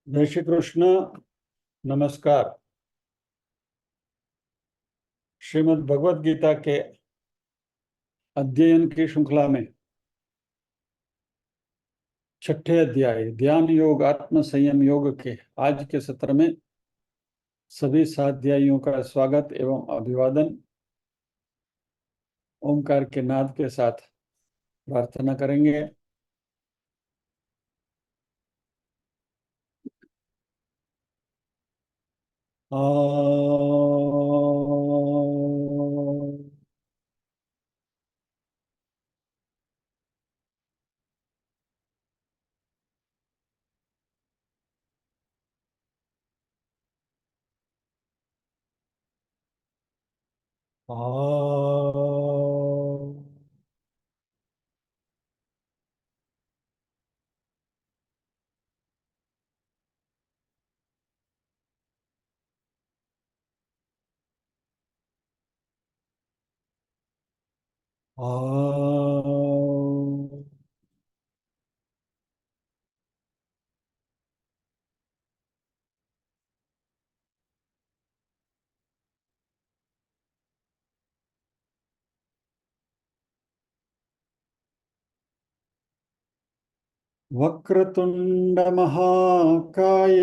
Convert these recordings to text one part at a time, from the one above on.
जय श्री कृष्ण। नमस्कार। श्रीमद् भगवद गीता के अध्ययन की श्रृंखला में छठे अध्याय ध्यान योग आत्म संयम योग के आज के सत्र में सभी साध्यायियों का स्वागत एवं अभिवादन। ओंकार के नाद के साथ प्रार्थना करेंगे। आ वक्रतुंड महाकाय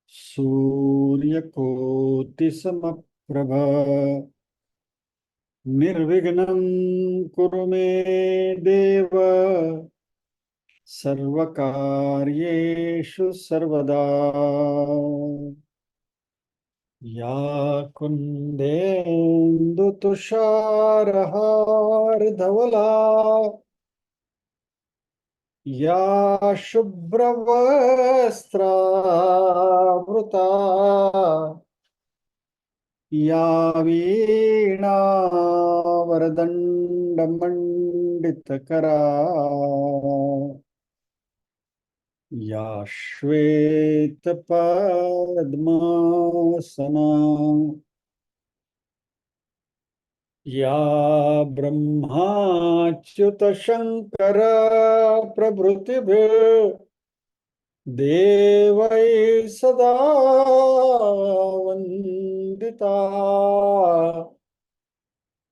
सूर्यकोटि समप्रभ निर्विघ्नं कुरु मे देव सर्वकार्येषु सर्वदा। या कुन्देन्दु तुषारहारधवला या शुभ्रवस्त्रावृता या वीणावरदण्डमण्डितकरा या श्वेतपद्मासना या ब्रह्माच्युतशङ्कर प्रभृतिभिः देवैः सदा वन्दिता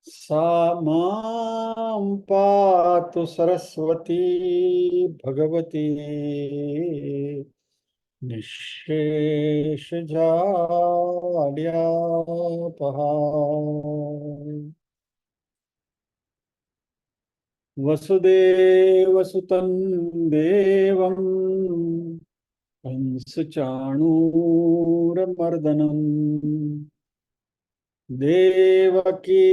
सा मां पातु सरस्वती भगवती निःशेषजाड्यापहा। वसुदेवसुतं देवं कंसचाणूरमर्दनम् देवकी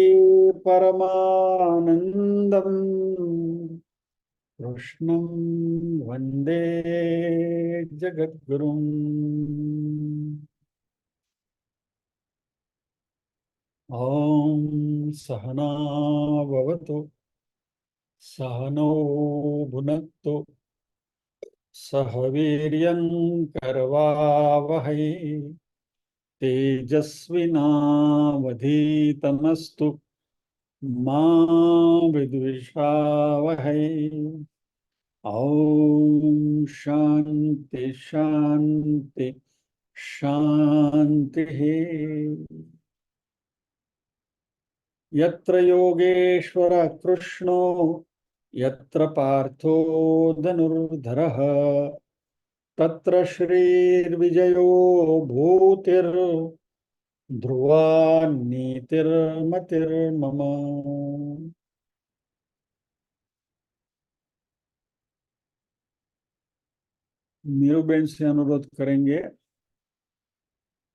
परमानन्दम् कृष्णं वन्दे जगद्गुरुम्। ॐ सहना भवतु सहनौ भुनक्तु सह वीर्यं करवावहै तेजस्विनावधीतमस्तु मा विद्विषावहै। ॐ शान्ति शान्ति शान्तिः। यत्र योगेश्वर कृष्णो यत्र पार्थो धनुर्धरः तत्र श्रीर्विजयो भूतिर्ध्रुवा नीतिर्मतिर्मम। नीरूबेन से अनुरोध करेंगे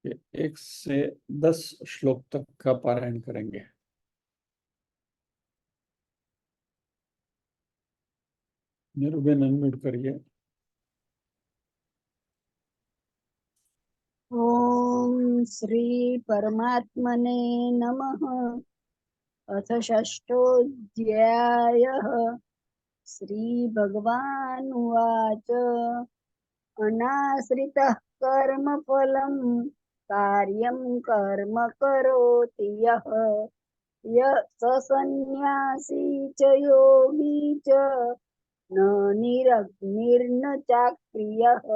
कि 1 से 10 श्लोक तक का पारायण करेंगे। नीरूबेन अनम्यूट करिए। ओम श्री परमात्मने नमः। अथ षष्ठोऽध्यायः। श्री भगवानुवाच अनाश्रितः कर्मफलं कार्यं कर्म करोति यः स सन्न्यासी च योगी च न निरग्निर्न चाक्रियः।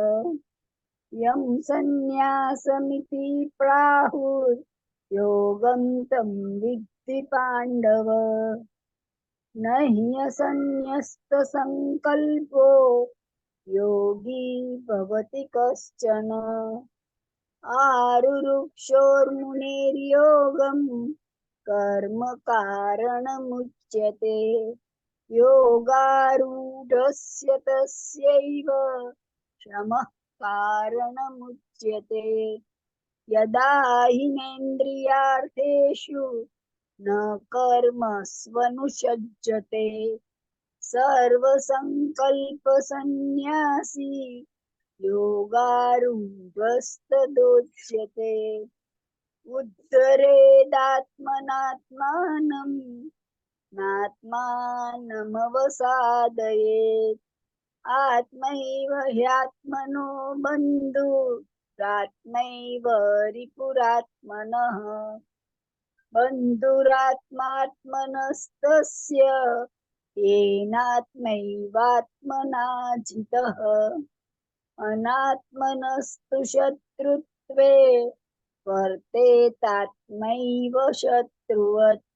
यं सन्न्यासमिति प्राहुर् योगं तं विद्धि पाण्डव न ह्यसन्न्यस्तसङ्कल्पो योगी भवति कश्चन आरुरुक्षोर्मुनेर्योगं कर्म कारणमुच्यते योगारूढस्य तस्यैव शमः कारणमुच्यते यदा हिनेन्द्रियार्थेषु न कर्मस्वनुषज्जते सर्वसङ्कल्पसन्न्यासी योगारूढस्तदोच्यते उद्धरेदात्मनात्मानं नात्मानमवसादयेत् आत्मैव ह्यात्मनो बन्धुरात्मैव रिपुरात्मनः बन्धुरात्मात्मनस्तस्य येनात्मैवात्मना जितः अनात्मनस्तु शत्रुत्वे वर्तेतात्मैव शत्रुवत्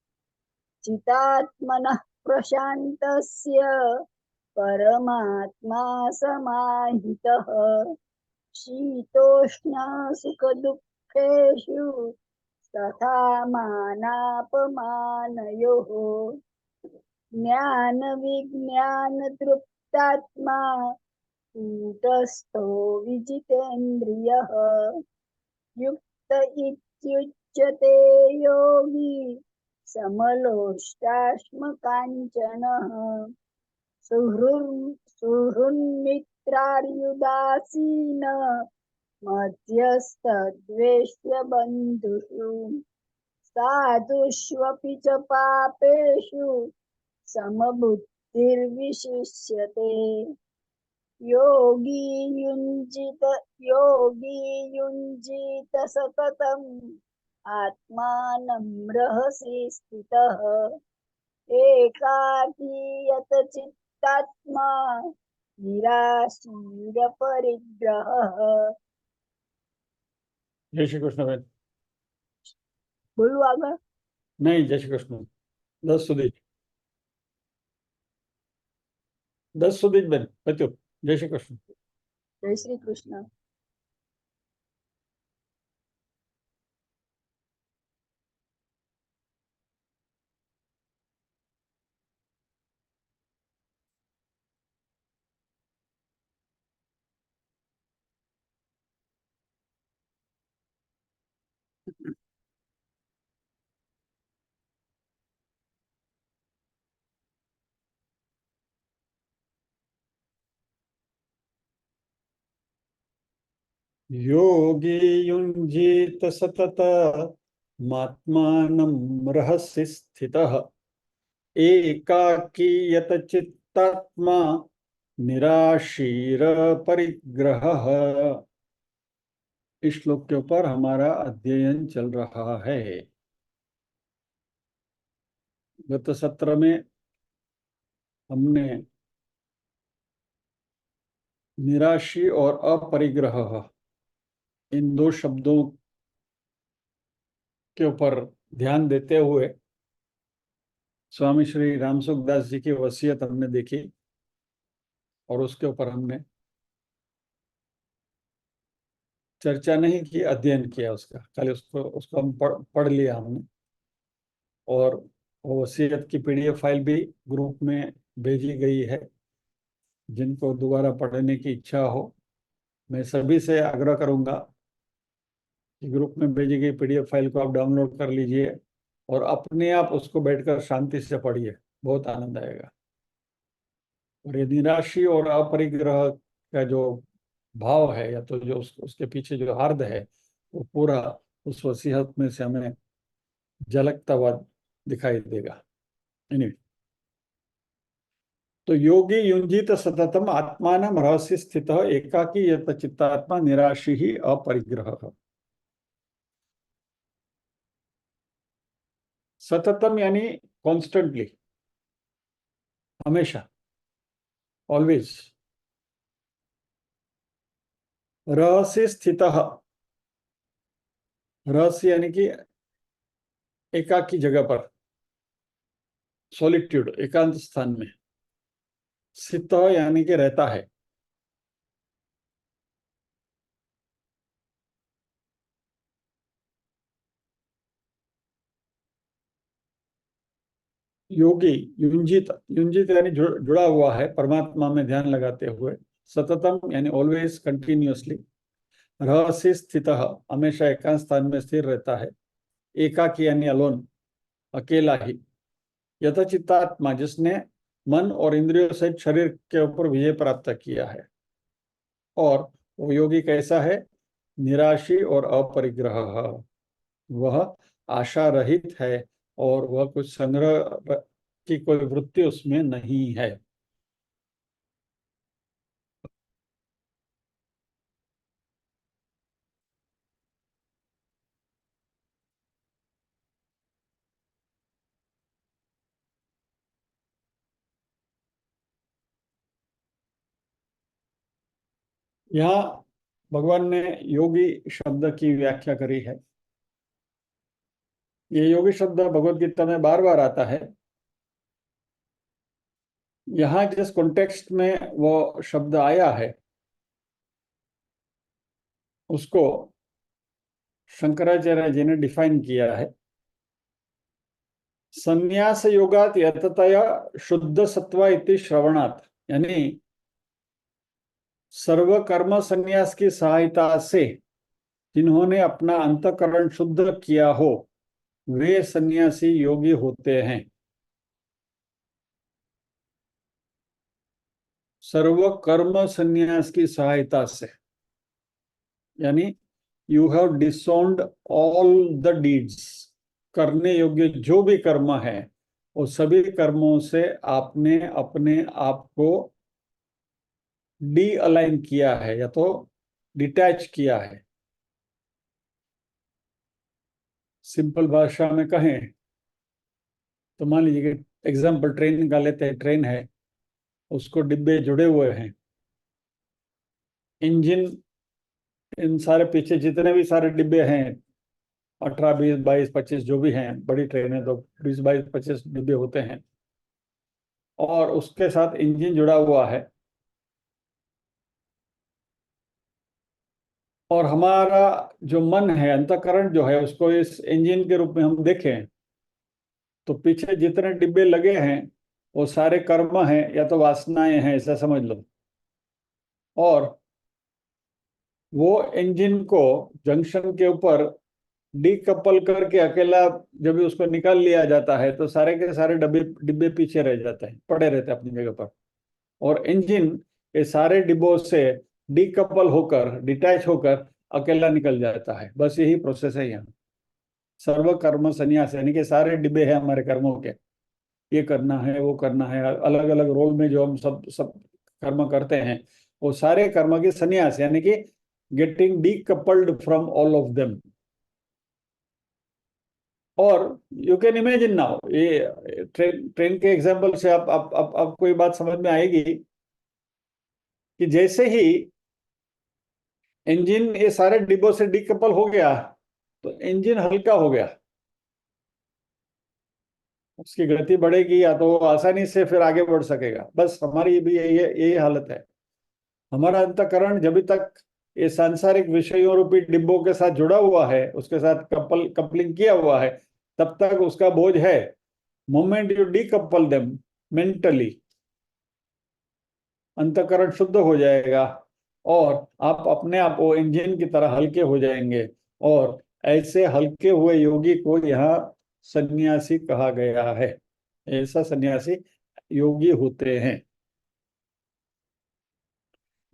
चितात्मनः प्रशान्तस्य परमात्मा समाहितः शीतोष्णसुखदुःखेषु तथा मानापमानयोः ज्ञानविज्ञानतृप्तात्मा कूटस्थो विजितेन्द्रियः युक्त इत्युच्यते योगी समलोष्टाश्मकाञ्चनः सुहृन्मित्रार्युदासीन मध्यस्थद्वेष्य बन्धुषु साधुष्वपि च पापेषु समबुद्धिर्विशिष्यते योगी युञ्जीत सततम् आत्मानं रहसि स्थितः एकाकीयत चित्तात्मा निराशीरपरिग्रहः जय श्री कृष्ण बेन। बोलू आगे नहीं, जय श्री कृष्ण। 10 સુધી બેન પત્યું। જય શ્રી કૃષ્ણ। जय श्री कृष्ण। योगी युञ्जीत सततमात्मानं रहसि स्थितः एकाकीयत चित्तात्मा निराशीर परिग्रहः। इस श्लोक के ऊपर हमारा अध्ययन चल रहा है। गत सत्र में हमने निराशी और अपरिग्रह इन 2 शब्दों के ऊपर ध्यान देते हुए स्वामी श्री रामसुखदास जी की वसीयत हमने देखी और उसके ऊपर हमने चर्चा नहीं की, अध्ययन किया उसका। खाली उसको हम पढ़ लिया हमने। और वो वसीयत की पीडीएफ फाइल भी ग्रुप में भेजी गई है। जिनको दोबारा पढ़ने की इच्छा हो, मैं सभी से आग्रह करूंगा कि ग्रुप में भेजी गई पीडीएफ फाइल को आप डाउनलोड कर लीजिए और अपने आप उसको बैठकर शांति से पढ़िए, बहुत आनंद आएगा। और ये निराशी और अपरिग्रह का जो भाव है या तो जो उसके पीछे जो अर्थ है वो पूरा उस वसीयत में से हमें झलकता हुआ दिखाई देगा। एनीवे, तो योगी युंजित सततम आत्मानं रहसि स्थितः एकाकी यत चित्तात्मा निराशी ही अपरिग्रह। सततम यानी कॉन्स्टेंटली, हमेशा, ऑलवेज। रहस्य स्थितः, रहस्य यानी कि एकाकी जगह पर, सॉलिट्यूड, एकांत स्थान में। स्थित यानी कि रहता है। योगी, युंजित, युंजित यानी जुड़ा हुआ है परमात्मा में ध्यान लगाते हुए। सततम यानी ऑलवेज, कंटिन्यूअसली। रहस्य स्थित, हमेशा एकांत स्थान में स्थिर रहता है। एकाकी यानी अलोन, अकेला ही। यथचित्तात्मा, जिसने मन और इंद्रियों सहित शरीर के ऊपर विजय प्राप्त किया है। और वो योगी कैसा है? निराशी और अपरिग्रह, वह आशा रहित है और वह कुछ संग्रह की कोई वृत्ति उसमें नहीं है। यहाँ भगवान ने योगी शब्द की व्याख्या करी है। ये योगी शब्द भगवत गीता में बार बार आता है। यहाँ जिस कॉन्टेक्स्ट में वो शब्द आया है उसको शंकराचार्य जी ने डिफाइन किया है। संन्यास योगात यततया शुद्ध सत्व इति श्रवणात्, यानी सर्व कर्म संन्यास की सहायता से जिन्होंने अपना अंतःकरण शुद्ध किया हो वे सन्यासी योगी होते हैं। सर्व कर्म संन्यास की सहायता से, यानी you have disowned all the deeds, करने योग्य जो भी कर्म है वो सभी कर्मों से आपने अपने आप को डी अलाइन किया है या तो डिटैच किया है। सिंपल भाषा में कहें तो मान लीजिए कि एग्जाम्पल ट्रेन का लेते हैं। ट्रेन है, उसको डिब्बे जुड़े हुए हैं, इंजन, इन सारे पीछे जितने भी सारे डिब्बे हैं, 18, 20, 22, 25 जो भी हैं, बड़ी ट्रेन है तो 20, 22, 25 डिब्बे होते हैं। और उसके साथ इंजन जुड़ा हुआ है। और हमारा जो मन है, अंतःकरण जो है, उसको इस इंजन के रूप में हम देखें तो पीछे जितने डिब्बे लगे हैं वो सारे कर्म हैं या तो वासनाएं हैं, ऐसा समझ लो। और वो इंजन को जंक्शन के ऊपर डीकपल करके अकेला जब भी उसको निकाल लिया जाता है तो सारे के सारे डब्बे डिब्बे पीछे रह जाते हैं, पड़े रहते हैं अपनी जगह पर। और इंजन ये सारे डिब्बों से डीकपल होकर, डिटैच होकर अकेला निकल जाता है। बस यही प्रोसेस है यहाँ। सर्व कर्म संन्यास यानी कि सारे डिब्बे हैं हमारे कर्मों के, ये करना है वो करना है, अलग अलग रोल में जो हम सब सब कर्म करते हैं वो सारे कर्म की संन्यास यानी कि getting decoupled from all of them. और यू कैन इमेजिन नाउ, ये ट्रेन ट्रेन के एग्जाम्पल से आप कोई बात समझ में आएगी कि जैसे ही इंजन ये सारे डिब्बों से डीकपल हो गया तो इंजन हल्का हो गया, उसकी गति बढ़ेगी या तो वो आसानी से फिर आगे बढ़ सकेगा। बस हमारी भी यही हालत है। हमारा अंतःकरण जब तक ये सांसारिक विषयों रूपी डिब्बों के साथ जुड़ा हुआ है, उसके साथ कपलिंग किया हुआ है, तब तक उसका बोझ है। Moment you decouple them mentally, अंतःकरण शुद्ध हो जाएगा और आप अपने आप वो इंजन की तरह हल्के हो जाएंगे। और ऐसे हल्के हुए योगी को यहाँ सन्यासी कहा गया है। ऐसा सन्यासी योगी होते हैं।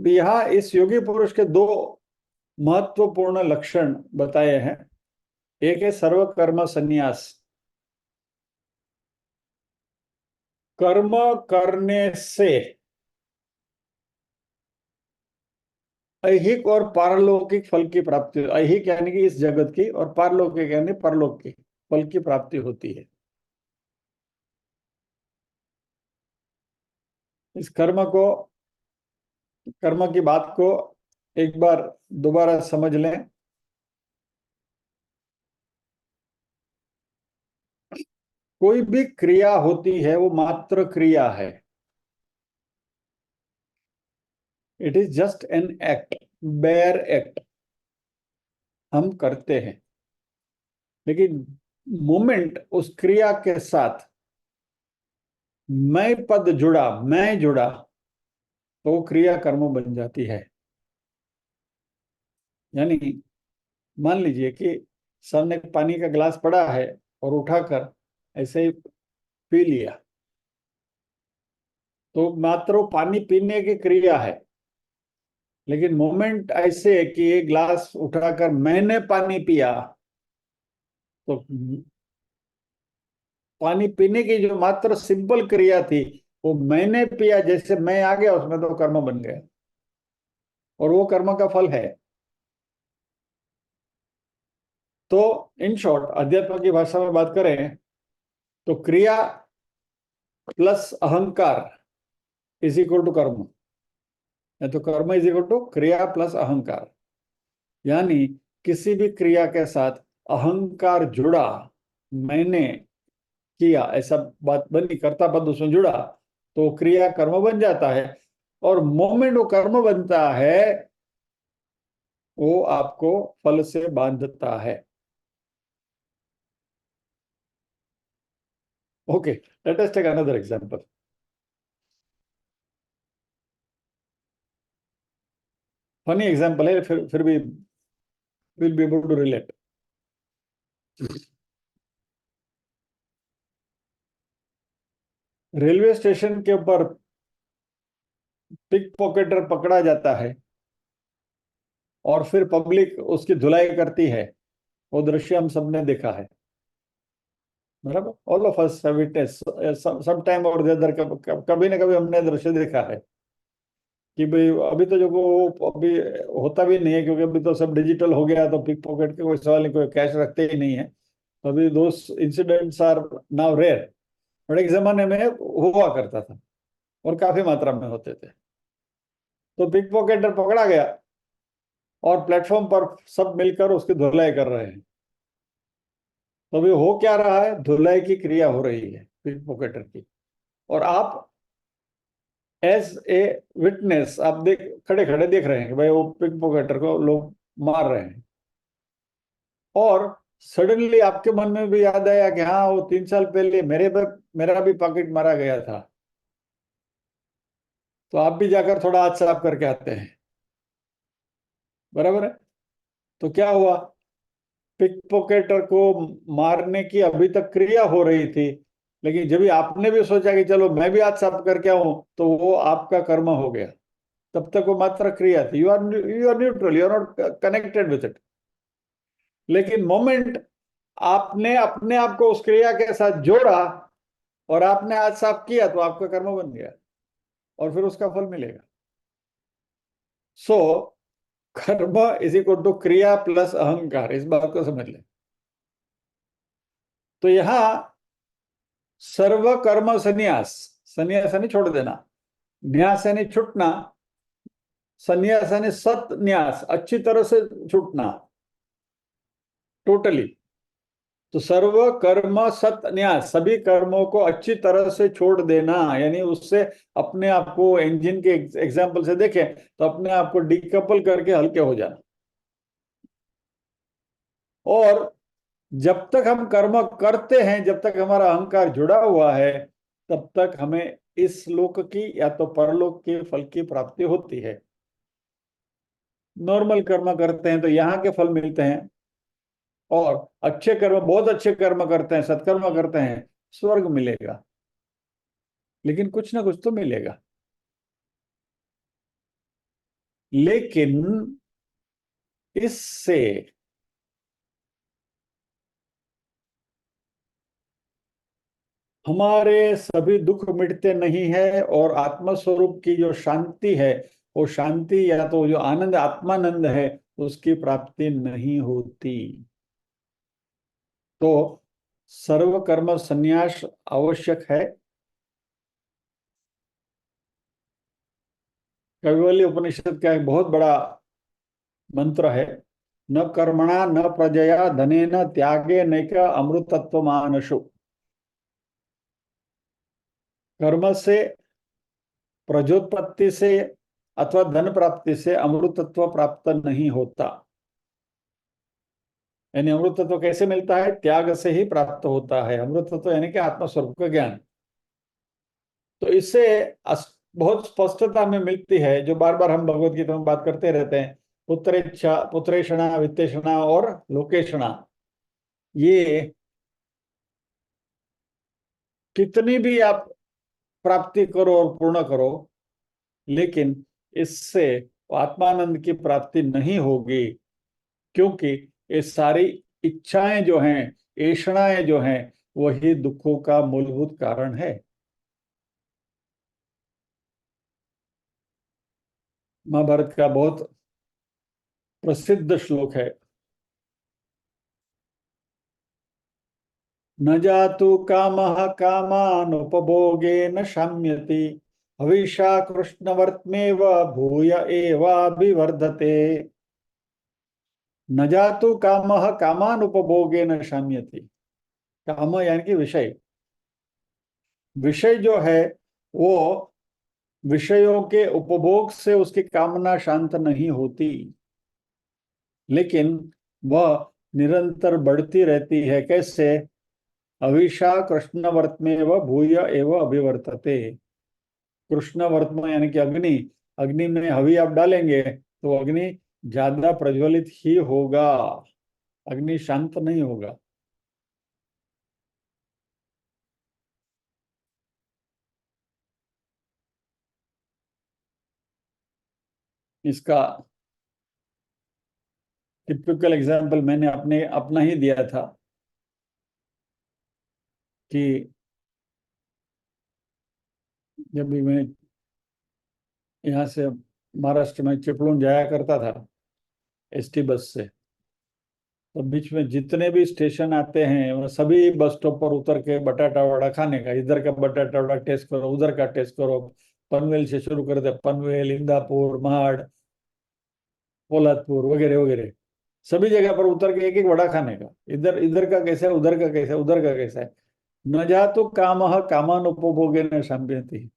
भी यहाँ इस योगी पुरुष के दो महत्वपूर्ण लक्षण बताए हैं। एक है सर्व कर्म संन्यास, कर्म करने से ऐहिक और पारलौकिक फल की प्राप्ति, ऐहिक यानी कि इस जगत की और पारलौकिक यानी परलोक की फल की प्राप्ति होती है। इस कर्म की बात को एक बार दोबारा समझ लें। कोई भी क्रिया होती है वो मात्र क्रिया है। It is just an act, bare act, हम करते हैं। लेकिन मोमेंट उस क्रिया के साथ मैं पद जुड़ा, मैं जुड़ा, तो वो क्रिया कर्म बन जाती है। यानी मान लीजिए कि सामने पानी का गिलास पड़ा है और उठाकर ऐसे ही पी लिया, तो मात्र वो पानी पीने की क्रिया है। लेकिन मोमेंट ऐसे है कि ये ग्लास उठाकर मैंने पानी पिया, तो पानी पीने की जो मात्र सिंपल क्रिया थी, वो मैंने पिया जैसे मैं आ गया उसमें, तो कर्म बन गया और वो कर्म का फल है। तो इन शॉर्ट अध्यात्म की भाषा में बात करें तो क्रिया प्लस अहंकार इज इक्वल टू कर्म, या तो कर्म इज इक्वल टू क्रिया प्लस अहंकार। यानी किसी भी क्रिया के साथ अहंकार जुड़ा, मैंने किया ऐसा बात बनी, कर्ता पद उसमें जुड़ा, तो क्रिया कर्म बन जाता है। और मोमेंट वो कर्म बनता है, वो आपको फल से बांधता है। Okay, let us take another example. Funny example है, फिर भी will be able to relate. Railway station के ऊपर पिक पॉकेटर पकड़ा जाता है और फिर पब्लिक उसकी धुलाई करती है। वो दृश्य हम सबने देखा है, बराबर। All of us have witness some time और द अदर, कभी ना कभी हमने दृश्य देखा है कि भाई अभी तो जो वो अभी होता भी नहीं है, क्योंकि अभी तो सब डिजिटल हो गया, तो पिक पॉकेट के कोई सवाल नहीं, कोई कैश रखते ही नहीं है। तो अभी दो incidents are now rare, but एक जमाने में हुआ करता था और काफी मात्रा में होते थे। तो पिक पॉकेटर पकड़ा गया और प्लेटफॉर्म पर सब मिलकर उसकी धुलाई कर रहे हैं। तो अभी हो क्या रहा है, धुलाई की क्रिया हो रही है पिक पॉकेटर की, और आप एज ए विटनेस आप देख, खड़े खड़े देख रहे हैं कि भाई वो पिक पॉकेटर को लोग मार रहे हैं। और सडनली आपके मन में भी याद आया कि हाँ, वो 3 साल पहले मेरे पर मेरा भी पॉकेट मारा गया था, तो आप भी जाकर थोड़ा हाथ साफ करके आते हैं, बराबर है। तो क्या हुआ, पिक पॉकेटर को मारने की अभी तक क्रिया हो रही थी, लेकिन जब भी आपने भी सोचा कि चलो मैं भी हाथ साफ करके आऊं, तो वो आपका कर्म हो गया। तब तक वो मात्र क्रिया थी, you are neutral, you are not connected with it. लेकिन मोमेंट आपने अपने आप को उस क्रिया के साथ जोड़ा और आपने हाथ साफ किया, तो आपका कर्म बन गया और फिर उसका फल मिलेगा। सो कर्म इज इक्वल टू क्रिया प्लस अहंकार, इस बात को समझ लें। तो यहां सर्व कर्म संन्यास, संन्यास यानी छोड़ देना, न्यास यानी छुटना, संन्यास यानी सत न्यास, अच्छी तरह से छूटना, टोटली। तो सर्व कर्म सत न्यास, सभी कर्मों को अच्छी तरह से छोड़ देना, यानी उससे अपने आप को, इंजन के एग्जाम्पल से देखें तो अपने आप को डिकपल करके हल्के हो जाना। और जब तक हम कर्म करते हैं, जब तक हमारा अहंकार जुड़ा हुआ है, तब तक हमें इस लोक की या तो परलोक के फल की प्राप्ति होती है। नॉर्मल कर्म करते हैं तो यहाँ के फल मिलते हैं, और अच्छे कर्म, बहुत अच्छे कर्म करते हैं, सत्कर्म करते हैं, स्वर्ग मिलेगा। लेकिन कुछ ना कुछ तो मिलेगा। लेकिन इससे हमारे सभी दुख मिटते नहीं है, और आत्म स्वरूप की जो शांति है, वो शांति या तो जो आनंद, आत्मानंद है, उसकी प्राप्ति नहीं होती। तो सर्व कर्म संन्यास आवश्यक है। कैवल्य उपनिषद का एक बहुत बड़ा मंत्र है, न कर्मणा न प्रजया धनेन त्यागे नैक अमृतत्व मानशु। कर्म से, प्रजोत्पत्ति से अथवा धन प्राप्ति से अमृतत्व प्राप्त नहीं होता। यानी अमृतत्व कैसे मिलता है? त्याग से ही प्राप्त होता है अमृतत्व, यानी कि आत्मस्वरूप का ज्ञान। तो इससे बहुत स्पष्टता में मिलती है, जो बार बार हम भगवत गीता में बात करते रहते हैं, पुत्रेच्छा, पुत्रेषणा, वित्तेषणा और लोकेषणा। ये कितनी भी आप प्राप्ति करो और पूर्ण करो, लेकिन इससे आत्मानंद की प्राप्ति नहीं होगी, क्योंकि ये सारी इच्छाएं जो हैं, ऐषणाएं जो हैं, वही दुखों का मूलभूत कारण है। महाभारत का बहुत प्रसिद्ध श्लोक है, न जातु कामः कामान् उपभोगेन शम्यति हविषा कृष्णवर्त्मेव भूय एवाभिवर्धते। न जातु कामः कामान् उपभोगेन शम्यति। काम यानी कि विषय, विषय जो है वो विषयों के उपभोग से उसकी कामना शांत नहीं होती, लेकिन वह निरंतर बढ़ती रहती है। कैसे? अविषा कृष्णवर्त में वह भूय एवं अभिवर्तते। कृष्णवर्त में यानी कि अग्नि, अग्नि में हवि आप डालेंगे तो अग्नि ज्यादा प्रज्वलित ही होगा, अग्नि शांत नहीं होगा। इसका टिपिकल एग्जाम्पल मैंने अपना ही दिया था कि जब भी मैं यहाँ से महाराष्ट्र में चिपळूण जाया करता था एसटी बस से, तो बीच में जितने भी स्टेशन आते हैं वो सभी बस स्टॉप पर उतर के बटाटा वड़ा खाने का, इधर का बटाटा वड़ा टेस्ट करो, उधर का टेस्ट करो। पनवेल से शुरू करते, पनवेल, इंदापुर, महाड़, पोलादपुर वगैरह वगैरह, सभी जगह पर उतर के एक एक वड़ा खाने का। इधर इधर का कैसा है, उधर का कैसा है, उधर का कैसा है। न जातु कामः कामान उपभोगेन शम्यति।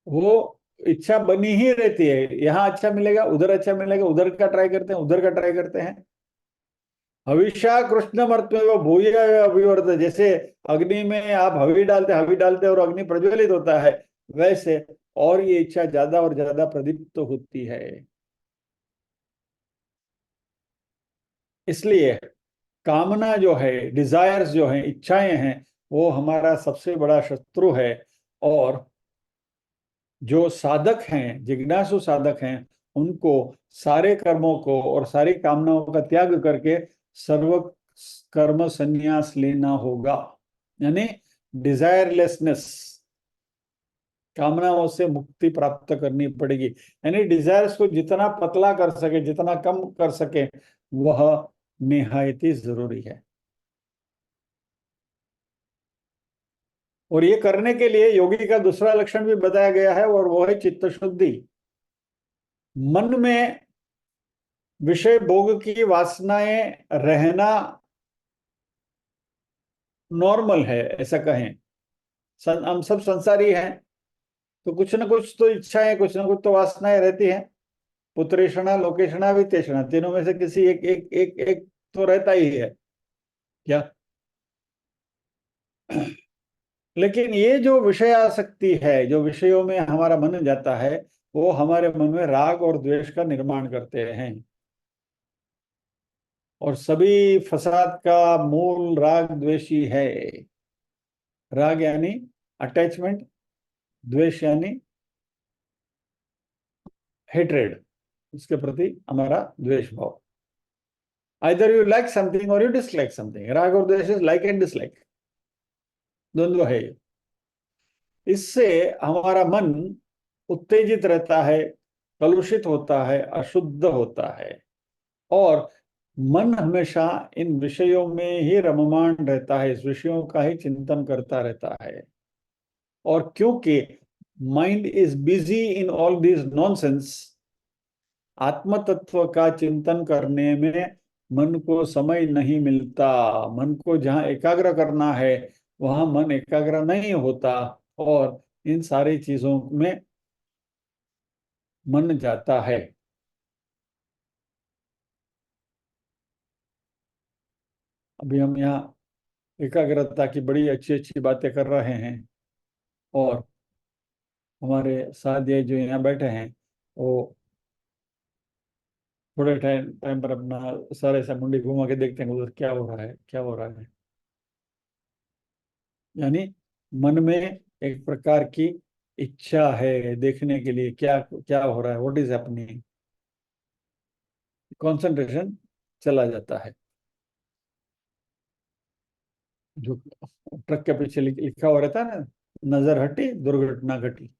वो इच्छा बनी ही रहती है, यहाँ अच्छा मिलेगा, उधर अच्छा मिलेगा, उधर का ट्राई करते हैं, उधर का ट्राई करते हैं। हविषा कृष्ण मर्त्य वो भूय अभिवर्त। जैसे अग्नि में आप हवि डालते और अग्नि प्रज्वलित होता है, वैसे और ये इच्छा ज्यादा और ज्यादा प्रदीप्त होती है। इसलिए कामना जो है, डिजायर्स जो है, इच्छाएं हैं, वो हमारा सबसे बड़ा शत्रु है। और जो साधक हैं, जिज्ञासु साधक हैं, उनको सारे कर्मों को और सारी कामनाओं का त्याग करके सर्व कर्म संन्यास लेना होगा। यानी डिजायरलेसनेस, कामनाओं से मुक्ति प्राप्त करनी पड़ेगी। यानी डिजायर्स को जितना पतला कर सके, जितना कम कर सके, वह निहायत ही जरूरी है। और ये करने के लिए योगी का दूसरा लक्षण भी बताया गया है, और वो है चित्त शुद्धि। मन में विषय भोग की वासनाएं रहना नॉर्मल है, ऐसा कहें। हम सब संसारी हैं, तो कुछ ना कुछ तो इच्छाएं, कुछ ना कुछ तो वासनाएं रहती हैं। पुत्रेषणा, लोकेषणा, वित्तेषणा, तीनों में से किसी एक एक एक एक तो रहता ही है क्या। लेकिन ये जो विषय आसक्ति है, जो विषयों में हमारा मन जाता है, वो हमारे मन में राग और द्वेष का निर्माण करते हैं। और सभी फसाद का मूल राग द्वेषी है। राग यानी अटैचमेंट, द्वेष यानी हेट्रेड, उसके प्रति हमारा द्वेष भाव। आइदर यू लाइक समथिंग और यू डिसलाइक समथिंग। राग और द्वेष इज लाइक एंड डिसलाइक, द्वंद्व है। इससे हमारा मन उत्तेजित रहता है, कलुषित होता है, अशुद्ध होता है, और मन हमेशा इन विषयों में ही रममाण रहता है, इस विषयों का ही चिंतन करता रहता है। और क्योंकि mind is busy in all this nonsense, आत्म तत्व का चिंतन करने में मन को समय नहीं मिलता। मन को जहाँ एकाग्र करना है वहां मन एकाग्र नहीं होता, और इन सारी चीजों में मन जाता है। अभी हम यहाँ एकाग्रता की बड़ी अच्छी अच्छी बातें कर रहे हैं, और हमारे साथ ये जो यहाँ बैठे हैं वो थोड़े टाइम टाइम पर अपना सर ऐसा मुंडी घुमा के देखते हैं उधर क्या हो रहा है, क्या हो रहा है। यानी मन में एक प्रकार की इच्छा है देखने के लिए क्या क्या हो रहा है, व्हाट इज हैपनिंग। कंसंट्रेशन चला जाता है। जो ट्रक के पीछे लिखा हुआ रहता है ना, नजर हटी दुर्घटना घटी।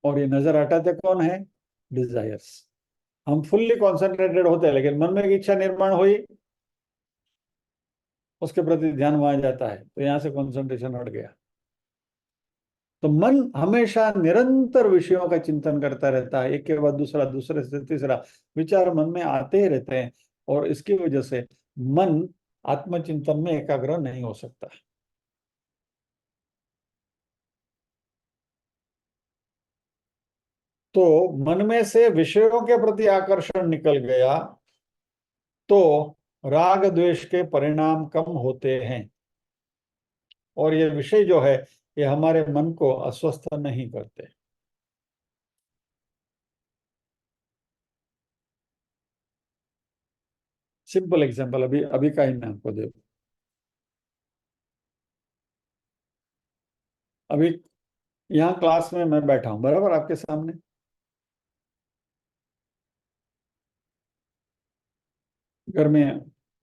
और ये नजर हटाते कौन है? डिजायर्स। हम फुल्ली कॉन्सेंट्रेटेड होते हैं, लेकिन मन में एक इच्छा निर्माण हुई, उसके प्रति ध्यान वहां जाता है, तो यहाँ से कंसंट्रेशन हट गया। तो मन हमेशा निरंतर विषयों का चिंतन करता रहता है, एक के बाद दूसरा, दूसरे से तीसरा विचार मन में आते ही रहते हैं, और इसकी वजह से मन आत्मचिंतन में एकाग्र नहीं हो सकता। तो मन में से विषयों के प्रति आकर्षण निकल गया तो राग द्वेष के परिणाम कम होते हैं, और ये विषय जो है ये हमारे मन को अस्वस्थ नहीं करते। सिंपल एग्जांपल अभी अभी का ही मैं आपको दे। अभी यहाँ क्लास में मैं बैठा हूँ बराबर आपके सामने। घर में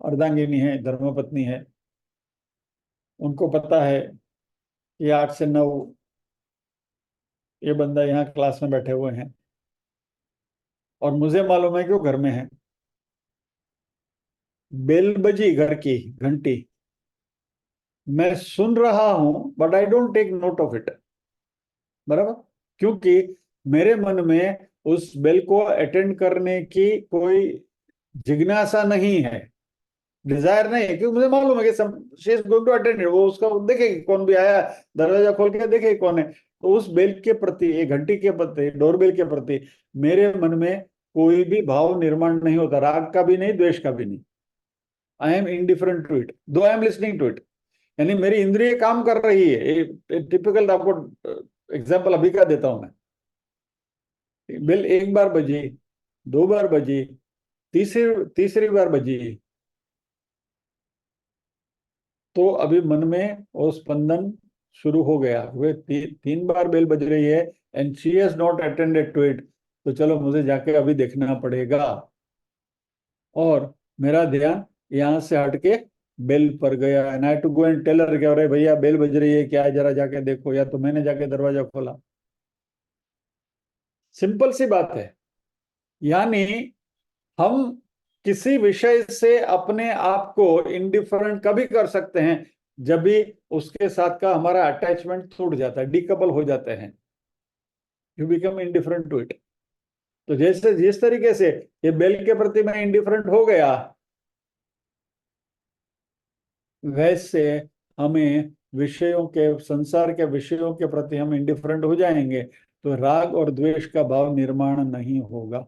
अर्धांगिनी है, धर्मपत्नी है, उनको पता है कि 8 से 9 ये बंदा यहाँ क्लास में बैठे हुए हैं, और मुझे मालूम है कि वो घर में है। बेल बजी घर की घंटी, मैं सुन रहा हूं but I don't take note of it, बराबर। क्योंकि मेरे मन में उस बेल को अटेंड करने की कोई जिज्ञासा नहीं है, डिजायर नहीं है, क्योंकि मुझे मालूम है कि she is going to attend, वो उसका देखेगी कौन भी आया, दरवाजा खोल के देखेगी कौन है। तो उस बेल के प्रति, एक घंटी के प्रति, डोरबेल के प्रति मेरे मन में कोई भी भाव निर्माण नहीं होता, राग का भी नहीं, द्वेष का भी नहीं। I am indifferent to it though I am listening to it. यानी मेरी इंद्रिय काम कर रही है। टिपिकल आपको एग्जाम्पल अभी का देता हूं मैं। बेल एक बार बजी, 2 बार बजी, तीसरी तीसरी बार बजी, तो अभी मन में वो स्पंदन शुरू हो गया। वे 3 बार बेल बज रही है and she has not attended to it, तो चलो मुझे जाके अभी देखना पड़ेगा। और मेरा ध्यान यहाँ से हटके बेल पर गया, and I to go and tell her, क्या, अरे भैया बेल बज रही है, क्या है जरा जाके देखो, या तो मैंने जाके दरवाजा खोला। सिंपल सी बात है। यानी हम किसी विषय से अपने आप को इंडिफरेंट कभी कर सकते हैं जब भी उसके साथ का हमारा अटैचमेंट टूट जाता है, डीकपल हो जाते हैं, you become indifferent to it. तो जैसे जिस तरीके से ये बेल के प्रति मैं इंडिफरेंट हो गया, वैसे हमें विषयों के, संसार के विषयों के प्रति हम इंडिफरेंट हो जाएंगे, तो राग और द्वेष का भाव निर्माण नहीं होगा।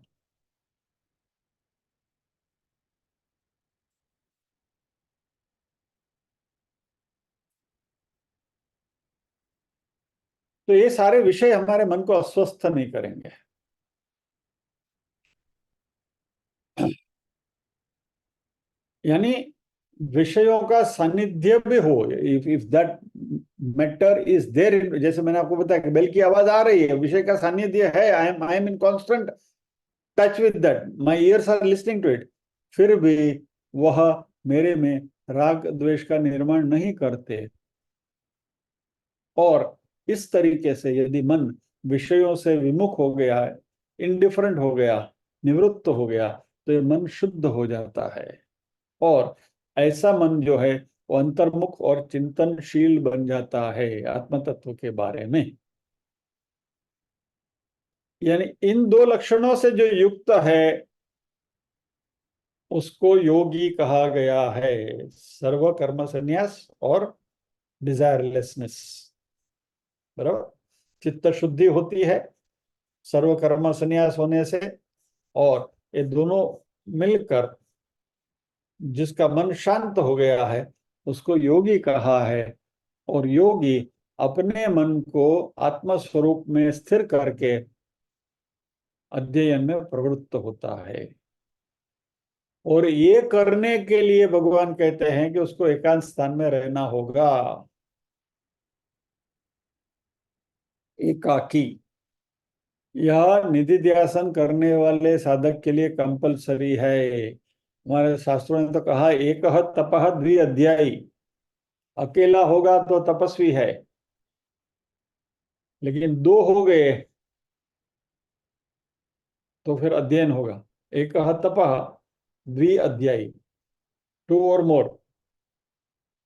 तो ये सारे विषय हमारे मन को अस्वस्थ नहीं करेंगे। यानी विषयों का सानिध्य भी हो, if that matter is there, जैसे मैंने आपको बताया कि बेल की आवाज आ रही है, विषय का सानिध्य है, I am in constant touch with that, my ears are listening to it, फिर भी वह मेरे में राग द्वेष का निर्माण नहीं करते। और इस तरीके से यदि मन विषयों से विमुख हो गया है, इनडिफरेंट हो गया, निवृत्त हो गया, तो ये मन शुद्ध हो जाता है। और ऐसा मन जो है वो अंतर्मुख और चिंतनशील बन जाता है आत्म तत्व के बारे में। यानी इन दो लक्षणों से जो युक्त है उसको योगी कहा गया है। सर्व कर्म संन्यास और डिजायरलेसनेस, बराबर। चित्त शुद्धि होती है सर्व कर्म संन्यास होने से, और ये दोनों मिलकर जिसका मन शांत हो गया है उसको योगी कहा है। और योगी अपने मन को आत्म स्वरूप में स्थिर करके अध्ययन में प्रवृत्त होता है। और ये करने के लिए भगवान कहते हैं कि उसको एकांत स्थान में रहना होगा, एकाकी। यह निधि ध्यासन करने वाले साधक के लिए कंपलसरी है। हमारे शास्त्रों ने तो कहा एक तपः द्वि अध्यायी। अकेला होगा तो तपस्वी है, लेकिन दो हो गए तो फिर अध्ययन होगा। एक तपः द्वि अध्यायी, टू और मोर।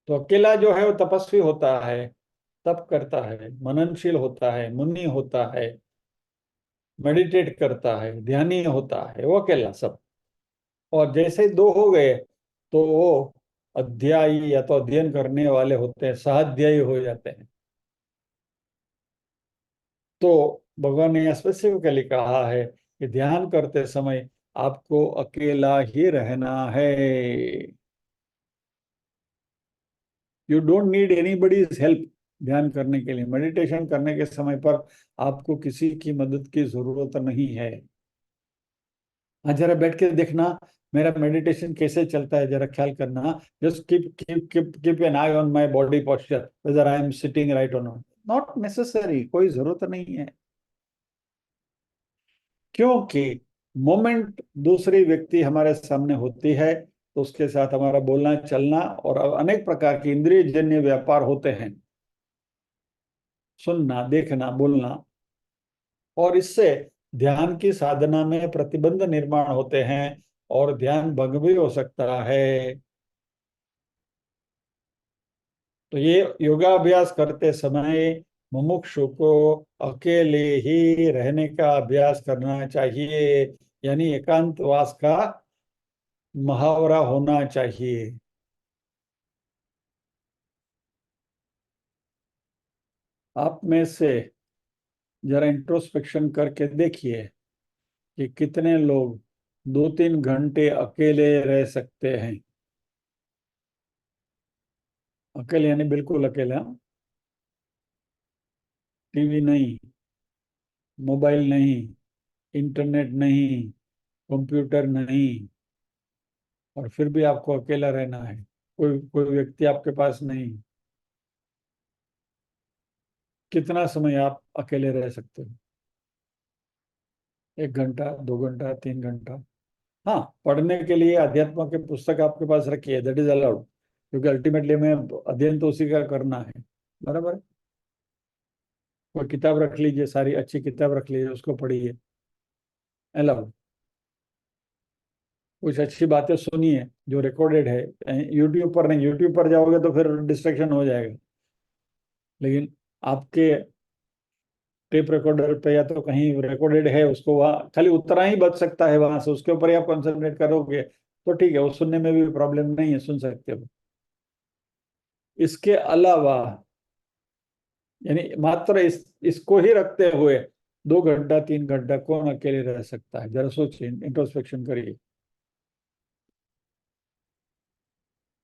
तो अकेला जो है वो तपस्वी होता है, तप करता है, मननशील होता है, मुनि होता है, मेडिटेट करता है, ध्यानी होता है, वो अकेला सब। और जैसे ही दो हो गए तो वो अध्यायी या तो अध्ययन करने वाले होते हैं, सहाध्यायी हो जाते हैं। तो भगवान ने स्पेसिफिकली कहा है कि ध्यान करते समय आपको अकेला ही रहना है। You don't need anybody's help. ध्यान करने के लिए, मेडिटेशन करने के समय पर आपको किसी की मदद की जरूरत नहीं है। हाँ, जरा बैठ के देखना मेरा मेडिटेशन कैसे चलता है, जरा ख्याल करना। Just keep an I on my body posture, whether I am sitting right और नॉट। नॉट नेसेसरी, कोई जरूरत नहीं है। क्योंकि मोमेंट दूसरी व्यक्ति हमारे सामने होती है तो उसके साथ हमारा बोलना चलना और अनेक प्रकार के इंद्रिय जन्य व्यापार होते हैं, सुनना, देखना, बोलना। और इससे ध्यान की साधना में प्रतिबंध निर्माण होते हैं और ध्यान भंग भी हो सकता है। तो ये योगाभ्यास करते समय मुमुक्षु को अकेले ही रहने का अभ्यास करना चाहिए, यानी एकांतवास का मुहावरा होना चाहिए। आप में से जरा इंट्रोस्पेक्शन करके देखिए कि कितने लोग 2-3 घंटे अकेले रह सकते हैं। अकेले यानी बिल्कुल अकेले, हाँ? टीवी नहीं, मोबाइल नहीं, इंटरनेट नहीं, कंप्यूटर नहीं, और फिर भी आपको अकेला रहना है। कोई कोई व्यक्ति आपके पास नहीं। कितना समय आप अकेले रह सकते हो? 1 घंटा, 2 घंटा, 3 घंटा? हाँ, पढ़ने के लिए अध्यात्म के पुस्तक आपके पास रखिए, दैट इज अलाउड, क्योंकि अल्टीमेटली हमें अध्ययन तो उसी का करना है, बराबर है। कोई किताब रख लीजिए, सारी अच्छी किताब रख लीजिए, उसको पढ़िए, अलाउड। कुछ अच्छी बातें सुनिए जो रिकॉर्डेड है, यूट्यूब पर नहीं। यूट्यूब पर जाओगे तो फिर डिस्ट्रैक्शन हो जाएगा। लेकिन आपके टेप रिकॉर्डर पे या तो कहीं रिकॉर्डेड है, उसको वहाँ खाली उतना ही बच सकता है, वहां से उसके ऊपर ही आप कंसंट्रेट करोगे तो ठीक है, वो सुनने में भी प्रॉब्लम नहीं है, सुन सकते हो। इसके अलावा यानी मात्र इसको ही रखते हुए 2 घंटा 3 घंटा कौन अकेले रह सकता है? जरा सोचिए, इंट्रोस्पेक्शन करिए,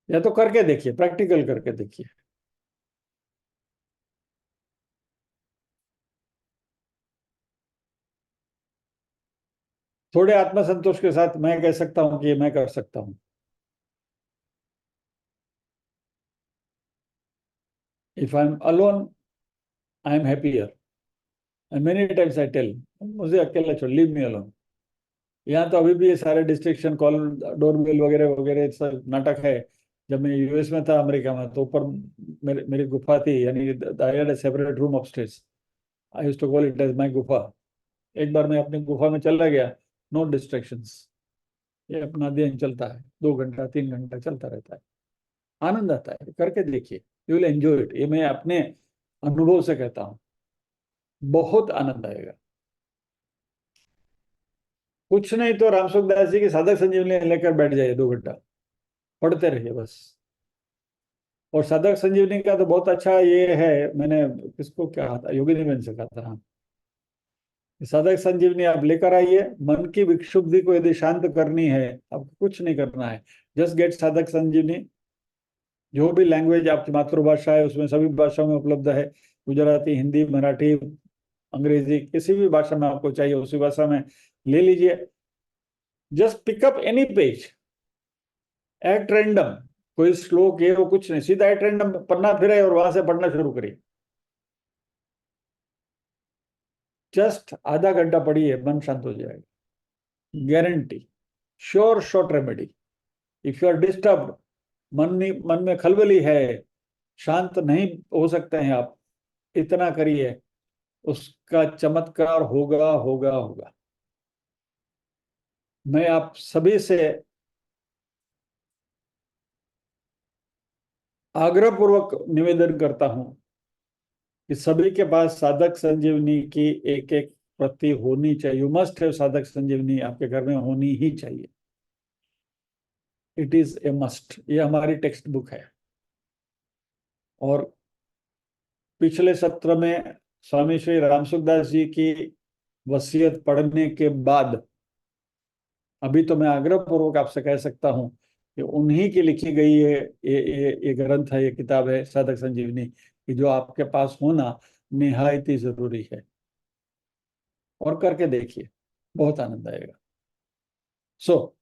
या तो करके देखिए, प्रैक्टिकल करके देखिए। थोड़े आत्मसंतोष के साथ मैं कह सकता हूँ कि ये मैं कर सकता हूँ। If I am alone I am happier, and many times I tell, मुझे अकेला छोड़, लीव मी अलोन। यहाँ तो अभी भी ये सारे डिस्ट्रिक्शन कॉल, डोरबेल वगैरह वगैरह सब नाटक है। जब मैं यूएस में था, अमेरिका में, तो ऊपर मेरी गुफा थी, यानी I had a separate room upstairs. I used to call it as my गुफा। एक बार मैं अपनी गुफा में चला गया, नो डिस्ट्रैक्शंस, ये अपना अध्ययन चलता है, 2 घंटा 3 घंटा चलता रहता है। आनंद आता है, करके देखिए, यू विल एंजॉय इट। ये मैं अपने अनुभव से कहता हूँ, बहुत आनंद आएगा। कुछ नहीं तो रामसुख दास जी की साधक संजीवनी लेकर बैठ जाइए, 2 घंटा पढ़ते रहिए बस। और साधक संजीवनी का तो बहुत अच्छा ये है, मैंने किसको क्या कहा था, योगी निवेदन से कहा था, हाँ। साधक संजीवनी आप लेकर आइए, मन की विक्षुब्धि को यदि शांत करनी है, आपको कुछ नहीं करना है, जस्ट गेट साधक संजीवनी। जो भी लैंग्वेज आपकी मातृभाषा है उसमें सभी भाषाओं में उपलब्ध है, गुजराती, हिंदी, मराठी, अंग्रेजी, किसी भी भाषा में आपको चाहिए उसी भाषा में ले लीजिए। Just pick up any page at random, कोई श्लोक ये वो कुछ नहीं, सीधा एट रैंडम पन्ना फिरे और वहां से पढ़ना शुरू करिए। जस्ट आधा घंटा पढ़िए, मन शांत हो जाएगा, guarantee, sure short remedy. If you are disturb, मन में खलबली है, शांत नहीं हो सकते हैं आप, इतना करिए, उसका चमत्कार होगा होगा होगा। मैं आप सभी से आग्रह पूर्वक निवेदन करता हूं कि सभी के पास साधक संजीवनी की एक एक प्रति होनी चाहिए। यू मस्ट हैव साधक संजीवनी, आपके घर में होनी ही चाहिए। इट इज ए मस्ट, ये हमारी टेक्स्ट बुक है। और पिछले सत्र में स्वामी श्री रामसुखदास जी की वसीयत पढ़ने के बाद अभी तो मैं आग्रह पूर्वक आपसे कह सकता हूं कि उन्हीं की लिखी गई ये ग्रंथ है, ये किताब है साधक संजीवनी, कि जो आपके पास होना निहायत ही जरूरी है। और करके देखिए, बहुत आनंद आएगा। सो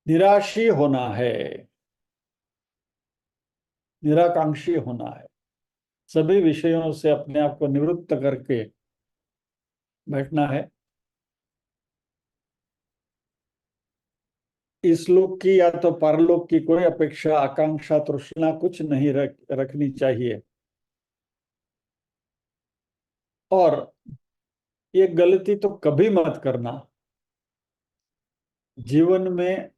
निराशी होना है, निराकांक्षी होना है, सभी विषयों से अपने आप को निवृत्त करके बैठना है। इस लोक की या तो परलोक की कोई अपेक्षा, आकांक्षा, तृष्णा कुछ नहीं रखनी चाहिए। और ये गलती तो कभी मत करना, जीवन में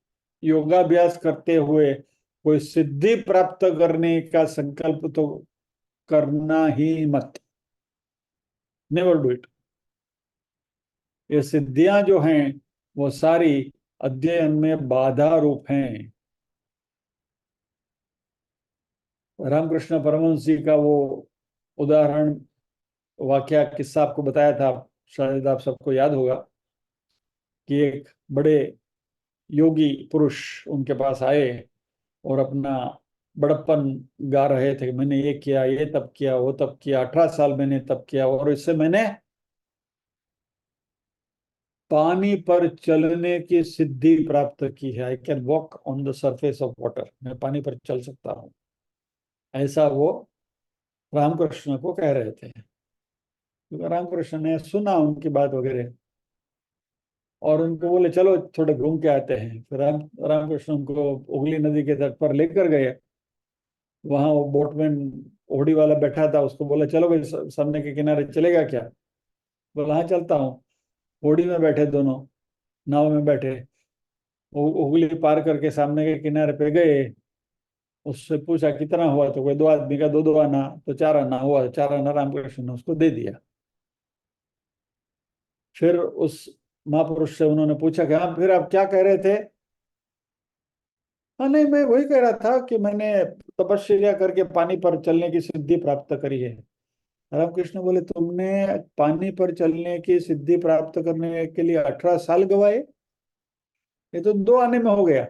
योगाभ्यास करते हुए कोई सिद्धि प्राप्त करने का संकल्प तो करना ही मत, नेवर डू इट। ये सिद्धियां जो हैं वो सारी अध्ययन में बाधा रूप हैं। रामकृष्ण परमहंस जी का वो उदाहरण, वाकया, किस्सा आपको बताया था, शायद आप सबको याद होगा, कि एक बड़े योगी पुरुष उनके पास आए और अपना बड़प्पन गा रहे थे, मैंने ये किया, ये तब किया, वो तब किया, 18 साल मैंने तब किया, और इससे मैंने पानी पर चलने की सिद्धि प्राप्त की है। I can walk on the surface of water, मैं पानी पर चल सकता हूँ, ऐसा वो रामकृष्ण को कह रहे थे। क्योंकि रामकृष्ण ने सुना उनकी बात वगैरह, और उनको बोले चलो थोड़े घूम के आते हैं। फिर रामकृष्ण उनको उगली नदी के तट पर लेकर गए। वहां वो बोटमैन, ओड़ी वाला बैठा था, उसको बोला चलो भाई सामने के किनारे चलेगा क्या? बोला हाँ चलता हूँ। ओड़ी में बैठे दोनों, नाव में बैठे, वो उगली पार करके सामने के किनारे पे गए। उससे पूछा कितना हुआ, तो कोई 2 आदमी का 2-2 आना, तो 4 आना हुआ, 4 आना रामकृष्ण ने उसको दे दिया। फिर उस महापुरुष से उन्होंने पूछा कि हाँ फिर आप क्या कह रहे थे? हाँ नहीं, मैं वही कह रहा था कि मैंने तपस्या करके पानी पर चलने की सिद्धि प्राप्त करी है। रामकृष्ण बोले तुमने पानी पर चलने की सिद्धि प्राप्त करने के लिए 18 साल गवाए? ये तो 2 आने में हो गया।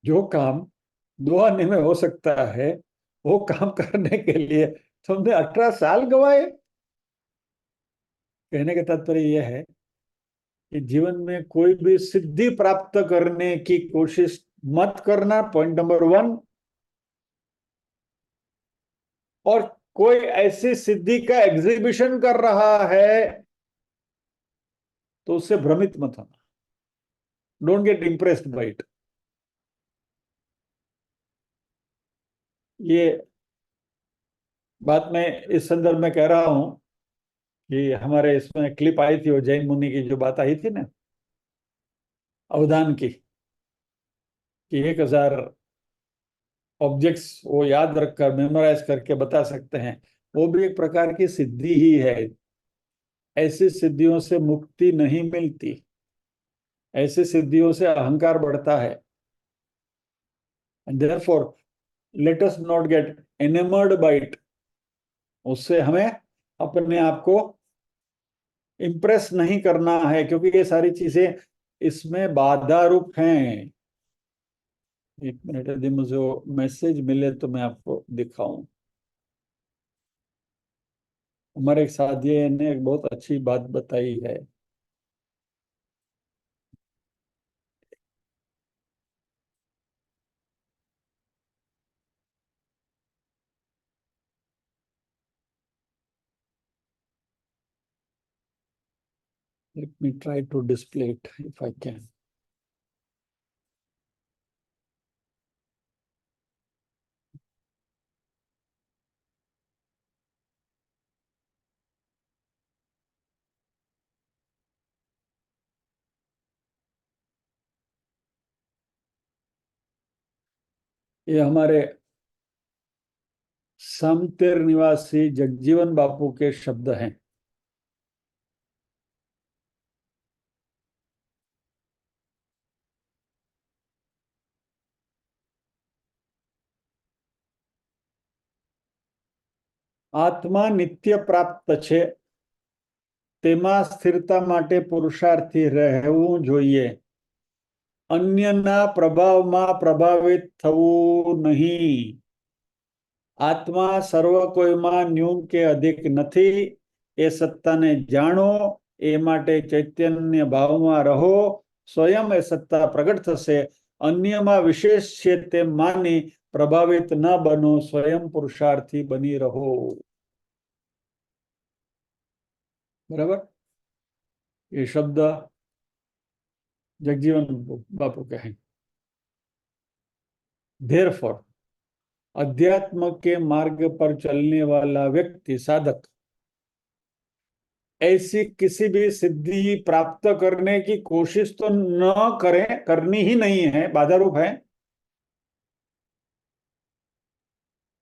जो काम 2 आने में हो सकता है, वो काम करने के लिए तुमने 18 साल गवाए। कहने का तात्पर्य यह है कि जीवन में कोई भी सिद्धि प्राप्त करने की कोशिश मत करना, पॉइंट नंबर 1। और कोई ऐसी सिद्धि का एग्जीबिशन कर रहा है तो उससे भ्रमित मत होना, don't get impressed by it. ये बात मैं इस संदर्भ में कह रहा हूं कि हमारे इसमें क्लिप आई थी, वो जैन मुनि की जो बात आई थी ना, अवधान की, कि 1000 ऑब्जेक्ट्स वो याद रखकर मेमोराइज करके बता सकते हैं। वो भी एक प्रकार की सिद्धि ही है। ऐसी सिद्धियों से मुक्ति नहीं मिलती, ऐसी सिद्धियों से अहंकार बढ़ता है। And therefore let us not get enamoured by it. उससे हमें अपने आप को इम्प्रेस नहीं करना है, क्योंकि ये सारी चीजें इसमें बाधा रूप हैं। एक मिनट, यदि मुझे मैसेज मिले तो मैं आपको दिखाऊं। हमारे एक साथी ने एक बहुत अच्छी बात बताई है। Let me try to display it if I can. ये हमारे समतेर निवासी जगजीवन बापू के शब्द हैं। આત્મા નિત્ય પ્રાપ્ત છે, તેમાં સ્થિરતા માટે પુરુષાર્થી રહેવું જોઈએ, અન્યના પ્રભાવમાં પ્રભાવિત થવું નહીં। આત્મા સર્વ કોઈમાં ન્યૂન કે અધિક નથી, એ સત્તાને જાણો, એ માટે ચૈતન્ય ભાવમાં રહો। સ્વયં એ સત્તા પ્રગટ થશે, અન્યમાં વિશેષ છે તેમ માની પ્રભાવિત ન બનો, સ્વયં પુરુષાર્થી બની રહો। बराबर। ये शब्द जगजीवन बापू के हैं। देयरफॉर अध्यात्म के मार्ग पर चलने वाला व्यक्ति, साधक, ऐसी किसी भी सिद्धि प्राप्त करने की कोशिश तो न करें, करनी ही नहीं है, बाधा रूप है।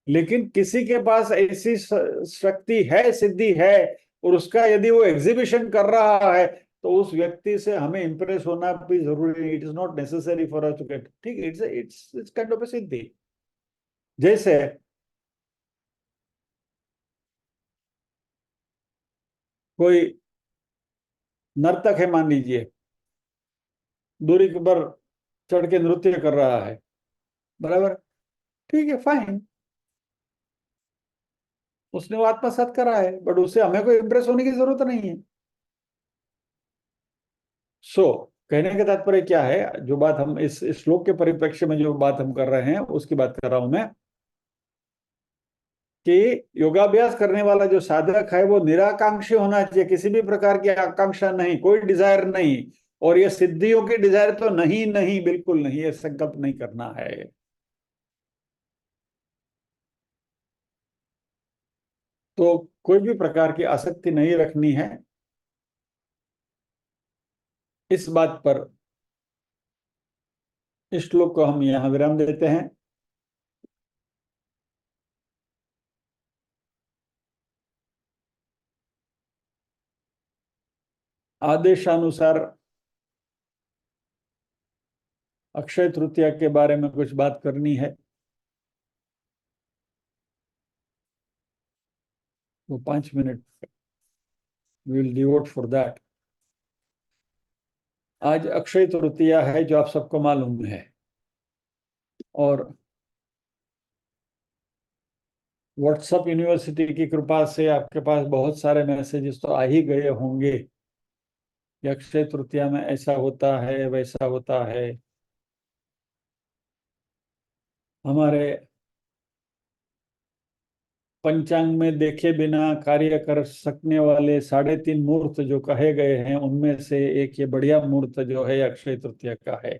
लेकिन किसी के पास ऐसी शक्ति है, सिद्धि है, और उसका यदि वो एग्जीबिशन कर रहा है, तो उस व्यक्ति से हमें इंप्रेस होना भी जरूरी नहीं। It is not necessary for us to get, ठीक, इट्स काइंड ऑफ ए सिद्धि। जैसे कोई नर्तक है, मान लीजिए, दूरी पर चढ़ के नृत्य कर रहा है, बराबर, ठीक है, फाइन, उसने वो आत्मसात करा है, बट उससे हमें कोई इंप्रेस होने की जरूरत नहीं है। कहने का तात्पर्य क्या है, जो बात हम इस श्लोक के परिप्रेक्ष्य में जो बात हम कर रहे हैं उसकी बात कर रहा हूं मैं, कि योगाभ्यास करने वाला जो साधक है वो निराकांक्षी होना चाहिए, किसी भी प्रकार की आकांक्षा नहीं, कोई डिजायर नहीं। और ये सिद्धियों की डिजायर तो नहीं, नहीं, बिल्कुल नहीं, ये संकल्प नहीं करना है। तो कोई भी प्रकार की आसक्ति नहीं रखनी है। इस बात पर इस श्लोक को हम यहां विराम देते हैं। आदेशानुसार अक्षय तृतीया के बारे में कुछ बात करनी है, तो 5 minute will devote for that. आज अक्षय तृतीया है, जो आप सबको मालूम है, और व्हाट्सएप यूनिवर्सिटी की कृपा से आपके पास बहुत सारे मैसेजेस तो आ ही गए होंगे कि अक्षय तृतीया में ऐसा होता है, वैसा होता है। हमारे पंचांग में देखे बिना कार्य कर सकने वाले 3.5 मुहूर्त जो कहे गए हैं, उनमें से एक ये बढ़िया मुहूर्त जो है अक्षय तृतीया का है।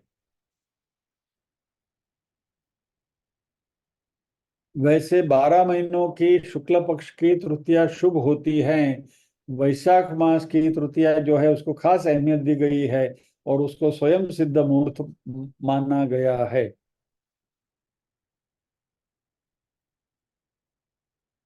वैसे 12 महीनों की शुक्ल पक्ष की तृतीया शुभ होती है। वैशाख मास की तृतीया जो है उसको खास अहमियत दी गई है, और उसको स्वयं सिद्ध मुहूर्त माना गया है।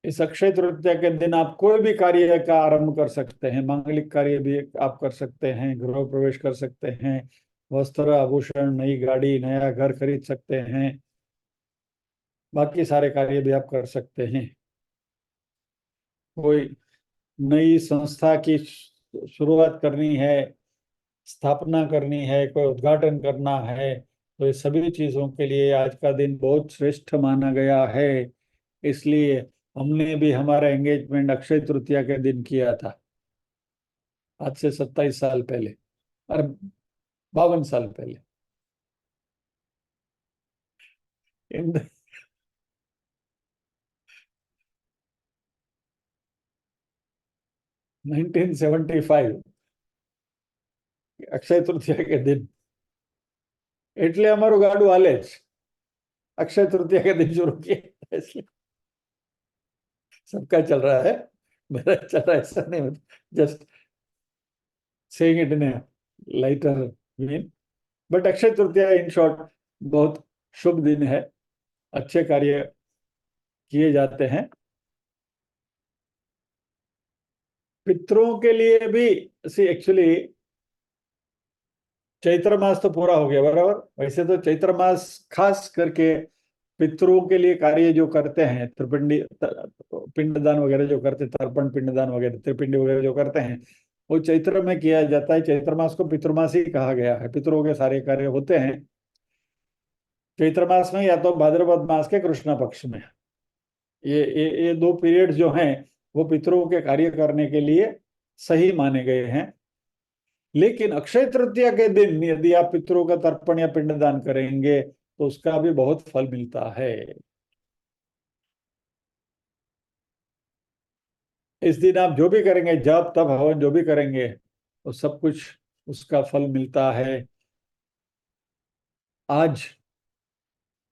इस अक्षय तृतीया के दिन आप कोई भी कार्य का आरंभ कर सकते हैं, मांगलिक कार्य भी आप कर सकते हैं, गृह प्रवेश कर सकते हैं, वस्त्र आभूषण, नई गाड़ी, नया घर खरीद सकते हैं, बाकी सारे कार्य भी आप कर सकते हैं। कोई नई संस्था की शुरुआत करनी है, स्थापना करनी है, कोई उद्घाटन करना है, तो ये सभी चीजों के लिए आज का दिन बहुत श्रेष्ठ माना गया है। इसलिए हमने भी हमारा एंगेजमेंट अक्षय तृतीया के दिन किया था, आज से 27 साल पहले, और 52 साल पहले, इन 1975 અક્ષય તૃતીયા કે દિન, એટલે અમારું ગાડું હાલે જ अक्षय तृतीया के दिन शुरू किया, इसलिए सबका चल रहा है, मेरा चल रहा है ऐसा नहीं, just saying it in lighter mean. But Akshaya Tritiya in short बहुत शुभ दिन है, अच्छे कार्य किए जाते हैं। पितरों के लिए भी सी एक्चुअली चैत्र मास तो पूरा हो गया बराबर, वैसे तो चैत्र मास खास करके पितरों के लिए कार्य जो करते हैं, त्रिपिंडी पिंडदान वगैरह जो करते हैं, तर्पण पिंडदान वगैरह, त्रिपिंडी वगैरह जो करते हैं, वो चैत्र में किया जाता है। चैत्र मास को पितृमास ही कहा गया है, पितरों के सारे कार्य होते हैं चैत्र मास में या तो भाद्रपद मास के कृष्ण पक्ष में। ये दो पीरियड जो हैं वो पितरों के कार्य करने के लिए सही माने गए हैं। लेकिन अक्षय तृतीया के दिन यदि आप पितरों का तर्पण या पिंडदान करेंगे तो उसका भी बहुत फल मिलता है। इस दिन आप जो भी करेंगे, जप तप हवन जो भी करेंगे, तो सब कुछ उसका फल मिलता है। आज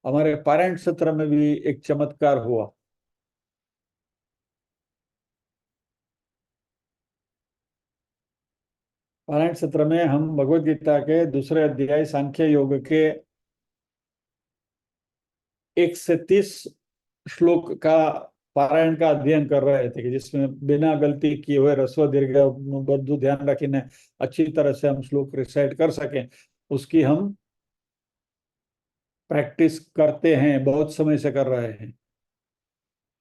हमारे पारायण सत्र में भी एक चमत्कार हुआ। पारायण सत्र में हम भगवत गीता के दूसरे अध्याय सांख्य योग के 1 से 30 श्लोक का पारायण का अध्ययन कर रहे थे, कि जिसमें बिना गलती किए हुए रस्व दीर्घ बद्धु ध्यान रखने अच्छी तरह से हम श्लोक रिसाइट कर सकें, उसकी हम प्रैक्टिस करते हैं, बहुत समय से कर रहे हैं।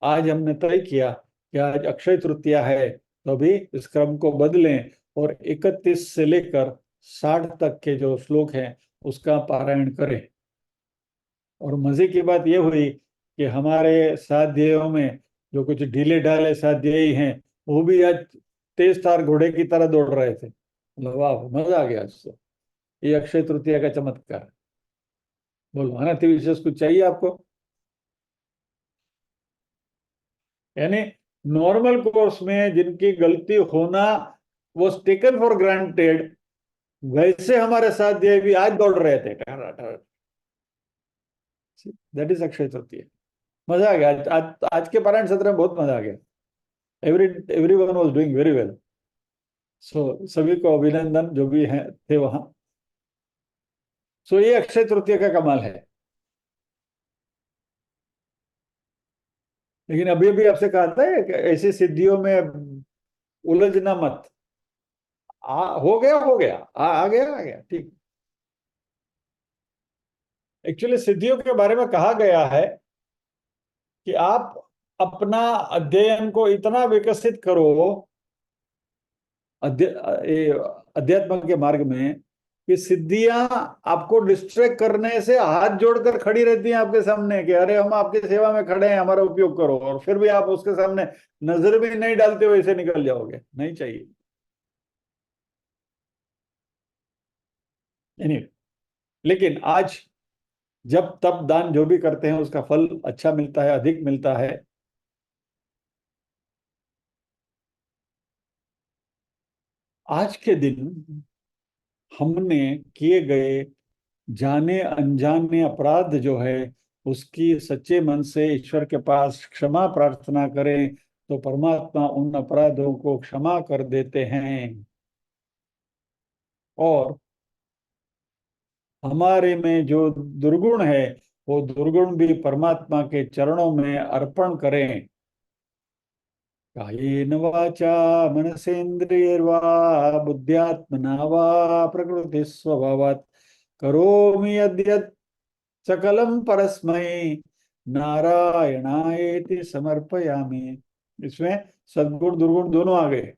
आज हमने तय किया कि आज अक्षय तृतीया है, तो अभी इस क्रम को बदलें और 31 से लेकर 60 तक के जो श्लोक हैं उसका पारायण करें। और मजे की बात यह हुई कि हमारे साध्यों में जो कुछ ढीले ढाले साध्य हैं वो भी आज तेज तार घोड़े की तरह दौड़ रहे थे। मतलब वाह, मजा आ गया आज तो। ये अक्षय तृतीया का चमत्कार है। बोलो, अनति विशेष कुछ चाहिए आपको? यानी नॉर्मल कोर्स में जिनकी गलती होना वॉज टेकन फॉर ग्रांटेड, वैसे हमारे साध्य भी आज दौड़ रहे थे। That is Akshaya Tritiya. मजा आ गया आज के पारायण सत्र में, बहुत मजा आ गया। Everyone was doing very well. So सभी को अभिनंदन जो भी हैं थे वहां। सो ये अक्षय तृतीया का कमाल है। लेकिन अभी अभी आपसे कहा था कि ऐसी सिद्धियों में उलझना मत। हो गया हो गया, आ गया ठीक। एक्चुअली सिद्धियों के बारे में कहा गया है कि आप अपना अध्ययन को इतना विकसित करो अध्यात्म के मार्ग में कि सिद्धियां आपको डिस्ट्रैक्ट करने से हाथ जोड़कर खड़ी रहती हैं आपके सामने कि अरे हम आपकी सेवा में खड़े हैं, हमारा उपयोग करो, और फिर भी आप उसके सामने नजर भी नहीं डालते हुए ऐसे निकल जाओगे। नहीं चाहिए। anyway, लेकिन आज जब तप दान जो भी करते हैं उसका फल अच्छा मिलता है, अधिक मिलता है। आज के दिन हमने किए गए जाने अनजाने अपराध जो है उसकी सच्चे मन से ईश्वर के पास क्षमा प्रार्थना करें तो परमात्मा उन अपराधों को क्षमा कर देते हैं। और हमारे में जो दुर्गुण है वो दुर्गुण भी परमात्मा के चरणों में अर्पण करें। कायेन वाचा मनसेन्द्रियैर्वा बुद्ध्यात्मना वा प्रकृति स्वभावात् करोमि यद्यत् सकलम परस्मै नारायणायेति समर्पयामि। इसमें सद्गुण दुर्गुण दोनों आ गए।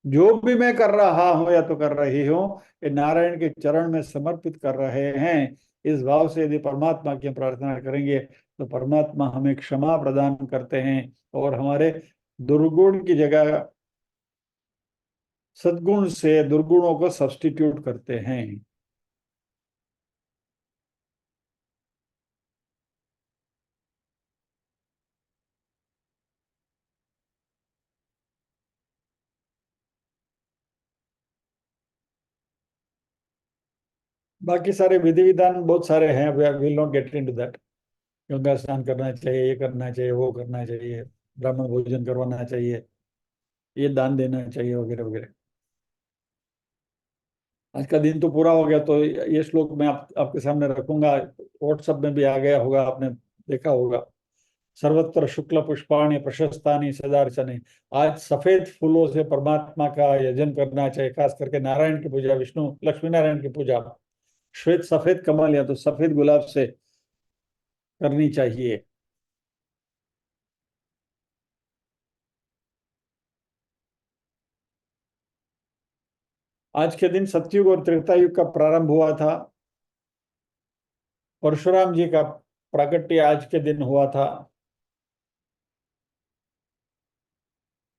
जो भी मैं कर रहा हूं या तो कर रही हूं, ये नारायण के चरण में समर्पित कर रहे हैं। इस भाव से यदि परमात्मा की हम प्रार्थना करेंगे तो परमात्मा हमें क्षमा प्रदान करते हैं और हमारे दुर्गुण की जगह सद्गुण से दुर्गुणों को सब्स्टिट्यूट करते हैं। बाकी सारे विधि विधान बहुत सारे हैं, will not get into that. Ganga स्नान करना चाहिए, ये करना चाहिए, वो करना चाहिए, ब्राह्मण भोजन करवाना चाहिए, ये दान देना चाहिए, वगैरह वगैरह। आज का दिन तो पूरा हो गया, तो ये श्लोक मैं आपके सामने रखूंगा। व्हाट्सएप में भी आ गया होगा, आपने देखा होगा। सर्वत्र शुक्ल पुष्पाणि प्रशस्तानि सदार्चने। आज सफेद फूलों से परमात्मा का यजन करना चाहिए, खास करके नारायण की पूजा, विष्णु लक्ष्मी नारायण की पूजा श्वेत सफेद कमल या तो सफेद गुलाब से करनी चाहिए। आज के दिन सतयुग और त्रेता युग का प्रारंभ हुआ था। परशुराम जी का प्राकट्य आज के दिन हुआ था।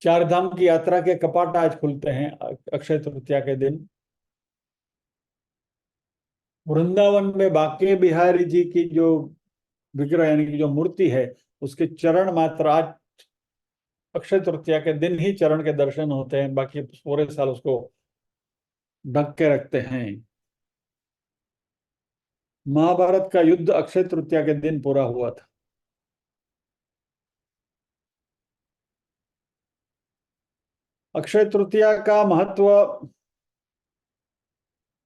चार धाम की यात्रा के कपाट आज खुलते हैं अक्षय तृतीया के दिन। वृंदावन में बांके बिहारी जी की जो विग्रह यानी कि जो मूर्ति है, उसके चरण मात्र आज अक्षय तृतीया के दिन ही चरण के दर्शन होते हैं, बाकी पूरे साल उसको ढक के रखते हैं। महाभारत का युद्ध अक्षय तृतीया के दिन पूरा हुआ था। अक्षय तृतीया का महत्व,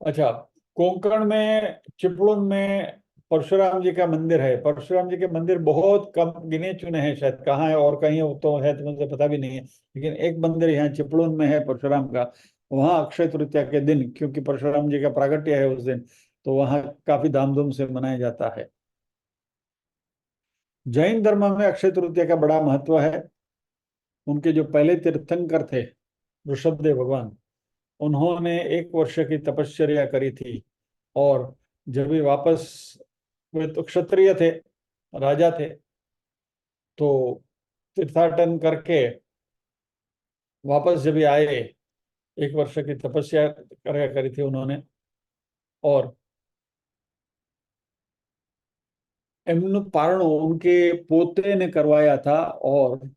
अच्छा, कोंकण में चिपळूण में परशुराम जी का मंदिर है। परशुराम जी के मंदिर बहुत कम गिने चुने हैं, शायद कहाँ है और कहीं तो है तो मुझे पता भी नहीं है, लेकिन एक मंदिर यहाँ चिपळूण में है परशुराम का। वहाँ अक्षय तृतीया के दिन, क्योंकि परशुराम जी का प्राकट्य है उस दिन, तो वहाँ काफी धामधूम से मनाया जाता है। जैन धर्म में अक्षय तृतीया का बड़ा महत्व है। उनके जो पहले तीर्थंकर थे, ऋषभदेव भगवान, उन्होंने 1 वर्ष की तपश्चर्या करी थी। और जब भी वापस, वे तो क्षत्रिय थे, राजा थे, तो तीर्थाटन करके वापस जब भी आए, 1 वर्ष की तपस्या करी थी उन्होंने। और एमनु पारणो उनके पोते ने करवाया था, और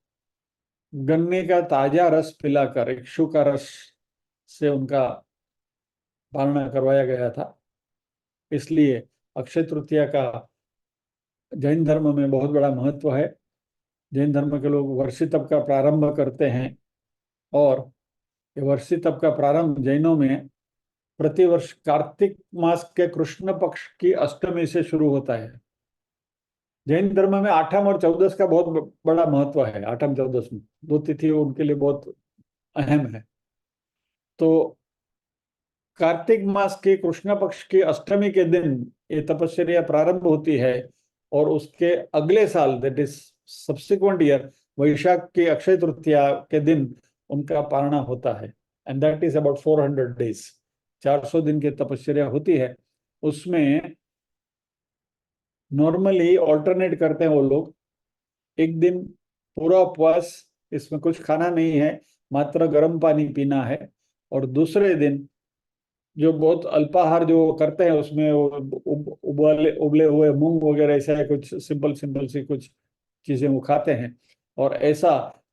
गन्ने का ताजा रस पिलाकर, इक्षु का रस से उनका पालना करवाया गया था। इसलिए अक्षय तृतीया का जैन धर्म में बहुत बड़ा महत्व है। जैन धर्म के लोग वर्षी तप का प्रारंभ करते हैं, और ये वर्षी तप का प्रारंभ जैनों में प्रतिवर्ष कार्तिक मास के कृष्ण पक्ष की अष्टमी से शुरू होता है। जैन धर्म में आठम और चौदस का बहुत बड़ा महत्व है। आठम चौदस में दो तिथि उनके लिए बहुत अहम है। तो कार्तिक मास के कृष्ण पक्ष की अष्टमी के दिन ये तपस्या प्रारंभ होती है, और उसके अगले साल, दैट इज सब्सिक्वेंट ईयर, वैशाख की अक्षय तृतीया के दिन उनका पारणा होता है। And that is about 400 days. 400 दिन की तपस्या होती है। उसमें नॉर्मली ऑल्टरनेट करते हैं वो लोग। एक दिन पूरा उपवास, इसमें कुछ खाना नहीं है, मात्र गर्म पानी पीना है। और दूसरे दिन जो बहुत अल्पाहार जो करते हैं, उसमें वो उबले उबले हुए मूंग वगैरह ऐसा कुछ सिंपल सिंपल सी कुछ चीजें वो खाते हैं। और ऐसा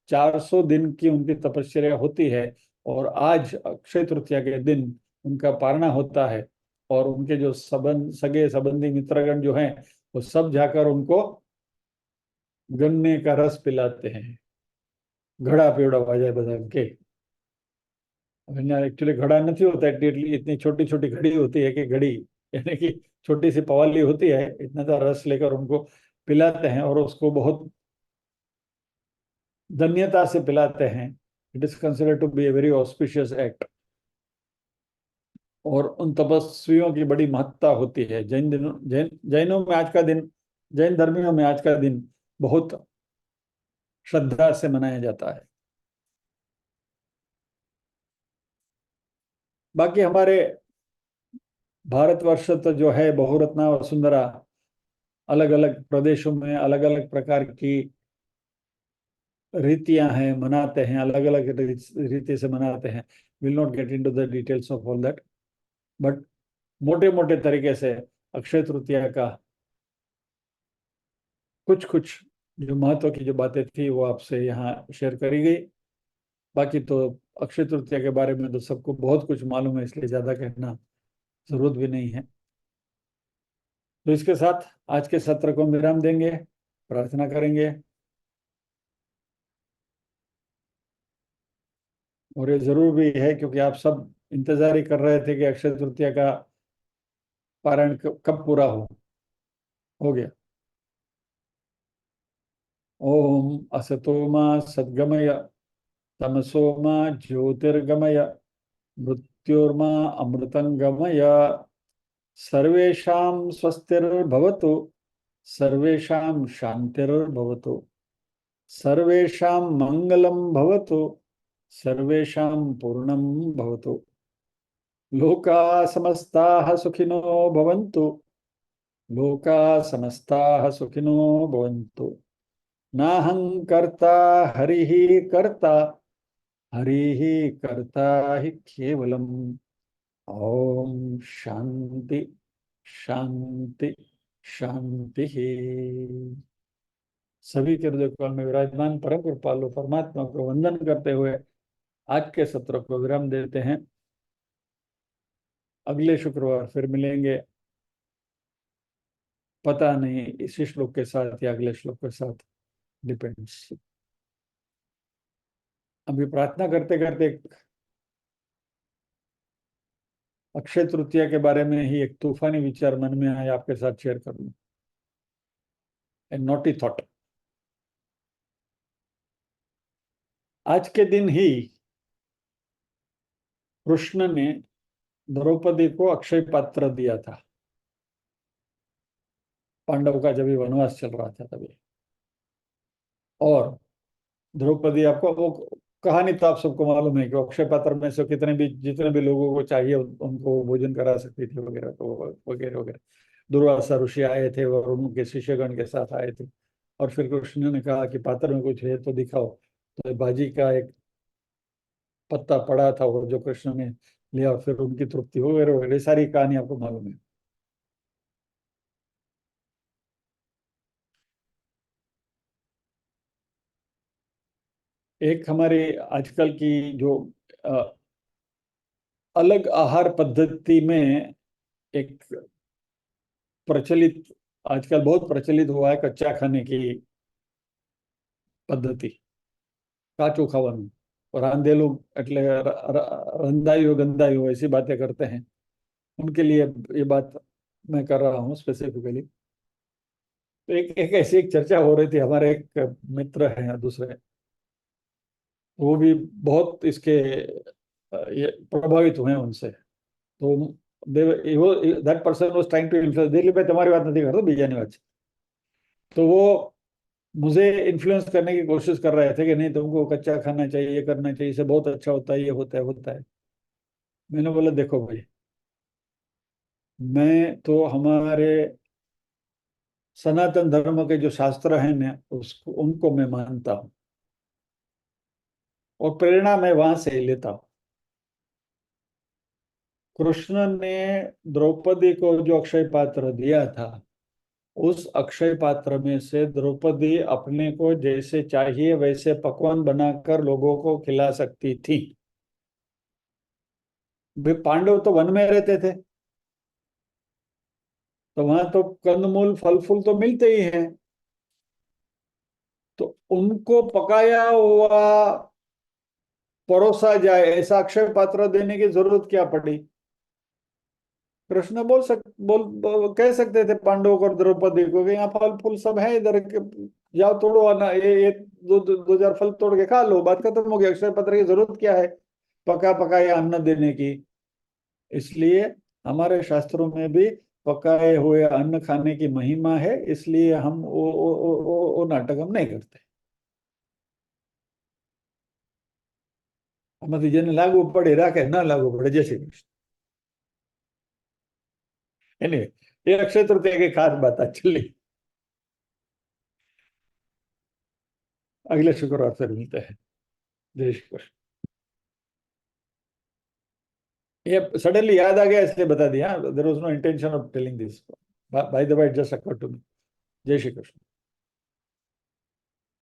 400 दिन की उनकी तपस्या होती है। और आज अक्षय तृतीया के दिन उनका पारणा होता है, और उनके जो सगे संबंधी मित्रगण जो हैं, वो सब जाकर उनको गन्ने का रस पिलाते हैं, घड़ा पेड़ा बाजा बजा के। एक्चुअली घड़ा नहीं होता है, इतनी छोटी छोटी घड़ी होती है कि घड़ी यानी कि छोटी सी पवाली होती है, इतना सा रस लेकर उनको पिलाते हैं। और उसको बहुत धन्यता से पिलाते हैं, it is considered to be a very auspicious act. और उन तपस्वियों की बड़ी महत्ता होती है। जैनों में आज का दिन, जैन धर्मियों में आज का दिन बहुत श्रद्धा से मनाया जाता है। बाकी हमारे भारतवर्ष तो जो है बहुरत्ना वसुंधरा, अलग अलग प्रदेशों में अलग अलग प्रकार की रीतियां हैं, मनाते हैं, अलग अलग रीति से मनाते हैं। Will not get into the details of all that, but मोटे मोटे तरीके से अक्षय तृतीया का कुछ कुछ जो महत्व की जो बातें थी वो आपसे यहाँ शेयर करी गई। बाकी तो अक्षय तृतीया के बारे में तो सबको बहुत कुछ मालूम है, इसलिए ज्यादा कहना जरूरत भी नहीं है। तो इसके साथ आज के सत्र को विराम देंगे, प्रार्थना करेंगे। और ये जरूर भी है क्योंकि आप सब इंतजार ही कर रहे थे कि अक्षय तृतीया का पारायण कब पूरा हो गया। ओम असतो मा सद्गमय, तमसो मा ज्योतिर्गमय, मृत्योर्मा अमृतंगमय। सर्वेषां स्वस्तिर्भवतु, सर्वेषां शान्तिर्भवतु, सर्वेषां मंगलं भवतु, सर्वेषां पूर्णं भवतु। लोका समस्ताः सुखिनो भवन्तु, लोका समस्ताः सुखिनो भवन्तु। नाहं कर्ता हरिः कर्ता, हरिः कर्ता हि केवलम्। ओम शांति शांति शांति। सभी के हृदय काल में विराजमान परम कृपालु परमात्मा को वंदन करते हुए आज के सत्र को विराम देते हैं। अगले शुक्रवार फिर मिलेंगे, पता नहीं इसी श्लोक के साथ या अगले श्लोक के साथ, डिपेंड्स। अभी प्रार्थना करते करते अक्षय तृतीया के बारे में ही एक तूफानी विचार मन में आया, आपके साथ शेयर कर लूं। ए नॉटी थॉट। आज के दिन ही कृष्ण ने द्रौपदी को अक्षय पात्र दिया था, पांडव का जब भी वनवास चल रहा था तभी। और द्रौपदी, आपको वो कहानी तो आप सबको मालूम है कि अक्षय पात्र में से कितने भी जितने भी लोगों को चाहिए उनको भोजन करा सकती थी, वगैरह तो वगैरह वगैरह। दुर्वासा ऋषि आए थे और उनके शिष्यगण के साथ आए थे। और फिर कृष्ण ने कहा कि पात्र में कुछ है तो दिखाओ। तो बाजी का एक पत्ता पड़ा था वो जो कृष्ण ने लिया, और फिर उनकी तृप्ति वगैरह वगैरह सारी कहानी आपको मालूम है। एक हमारे आजकल की जो अ, अलग आहार पद्धति में एक प्रचलित, आजकल बहुत प्रचलित हुआ है कच्चा खाने की पद्धति, કાચું ખાવાનું। રાંધેલું એટલે रंधाયું गंधाયું ऐसी बातें करते हैं, उनके लिए ये बात मैं कर रहा हूँ स्पेसिफिकली। तो एक ऐसी एक चर्चा हो रही थी, हमारे एक मित्र हैं दूसरे, वो भी बहुत इसके ये प्रभावित हुए हैं उनसे। तो वो that person was trying to influence, Delhi पे तुम्हारी बात नहीं करता, बीजानी बात। तो वो मुझे इन्फ्लुएंस करने की कोशिश कर रहे थे कि नहीं तुमको कच्चा खाना चाहिए, ये करना चाहिए, इससे बहुत अच्छा होता है, ये होता है होता है। मैंने बोला देखो भाई, मैं तो हमारे सनातन धर्म के जो शास्त्र हैं ना उसको उनको मैं मानता हूँ, और प्रेरणा मैं वहां से ही लेता हूँ। कृष्ण ने द्रौपदी को जो अक्षय पात्र दिया था, उस अक्षय पात्र में से द्रौपदी अपने को जैसे चाहिए वैसे पकवान बनाकर लोगों को खिला सकती थी। वे पांडव तो वन में रहते थे, तो वहां तो कंदमूल फल फूल तो मिलते ही हैं। तो उनको पकाया हुआ परोसा जाए ऐसा अक्षय पात्र देने की जरूरत क्या पड़ी? कृष्ण कह सकते थे पांडवों को और द्रौपदी को कि यहाँ फल फूल सब है इधर जाओ तोड़ो ना, ये दो चार फल तोड़ के खा लो, बात खत्म हो गई, अक्षय पत्र की जरूरत क्या है पका पकाए अन्न देने की। इसलिए हमारे शास्त्रों में भी पकाए हुए अन्न खाने की महिमा है, इसलिए हम वो नाटक हम नहीं करते। हमारे જેને लागू पड़े राखे, ना लागू पड़े जय श्री कृष्ण। एनीवे, ये अक्षय तृतीया की खास बात आज चली। अगले शुक्रवार फिर मिलते हैं। जय श्री कृष्ण। ये सडनली याद आ गया इसलिए बता दिया, there was no intention of telling this, by the way it just occurred to me. जय श्री कृष्ण।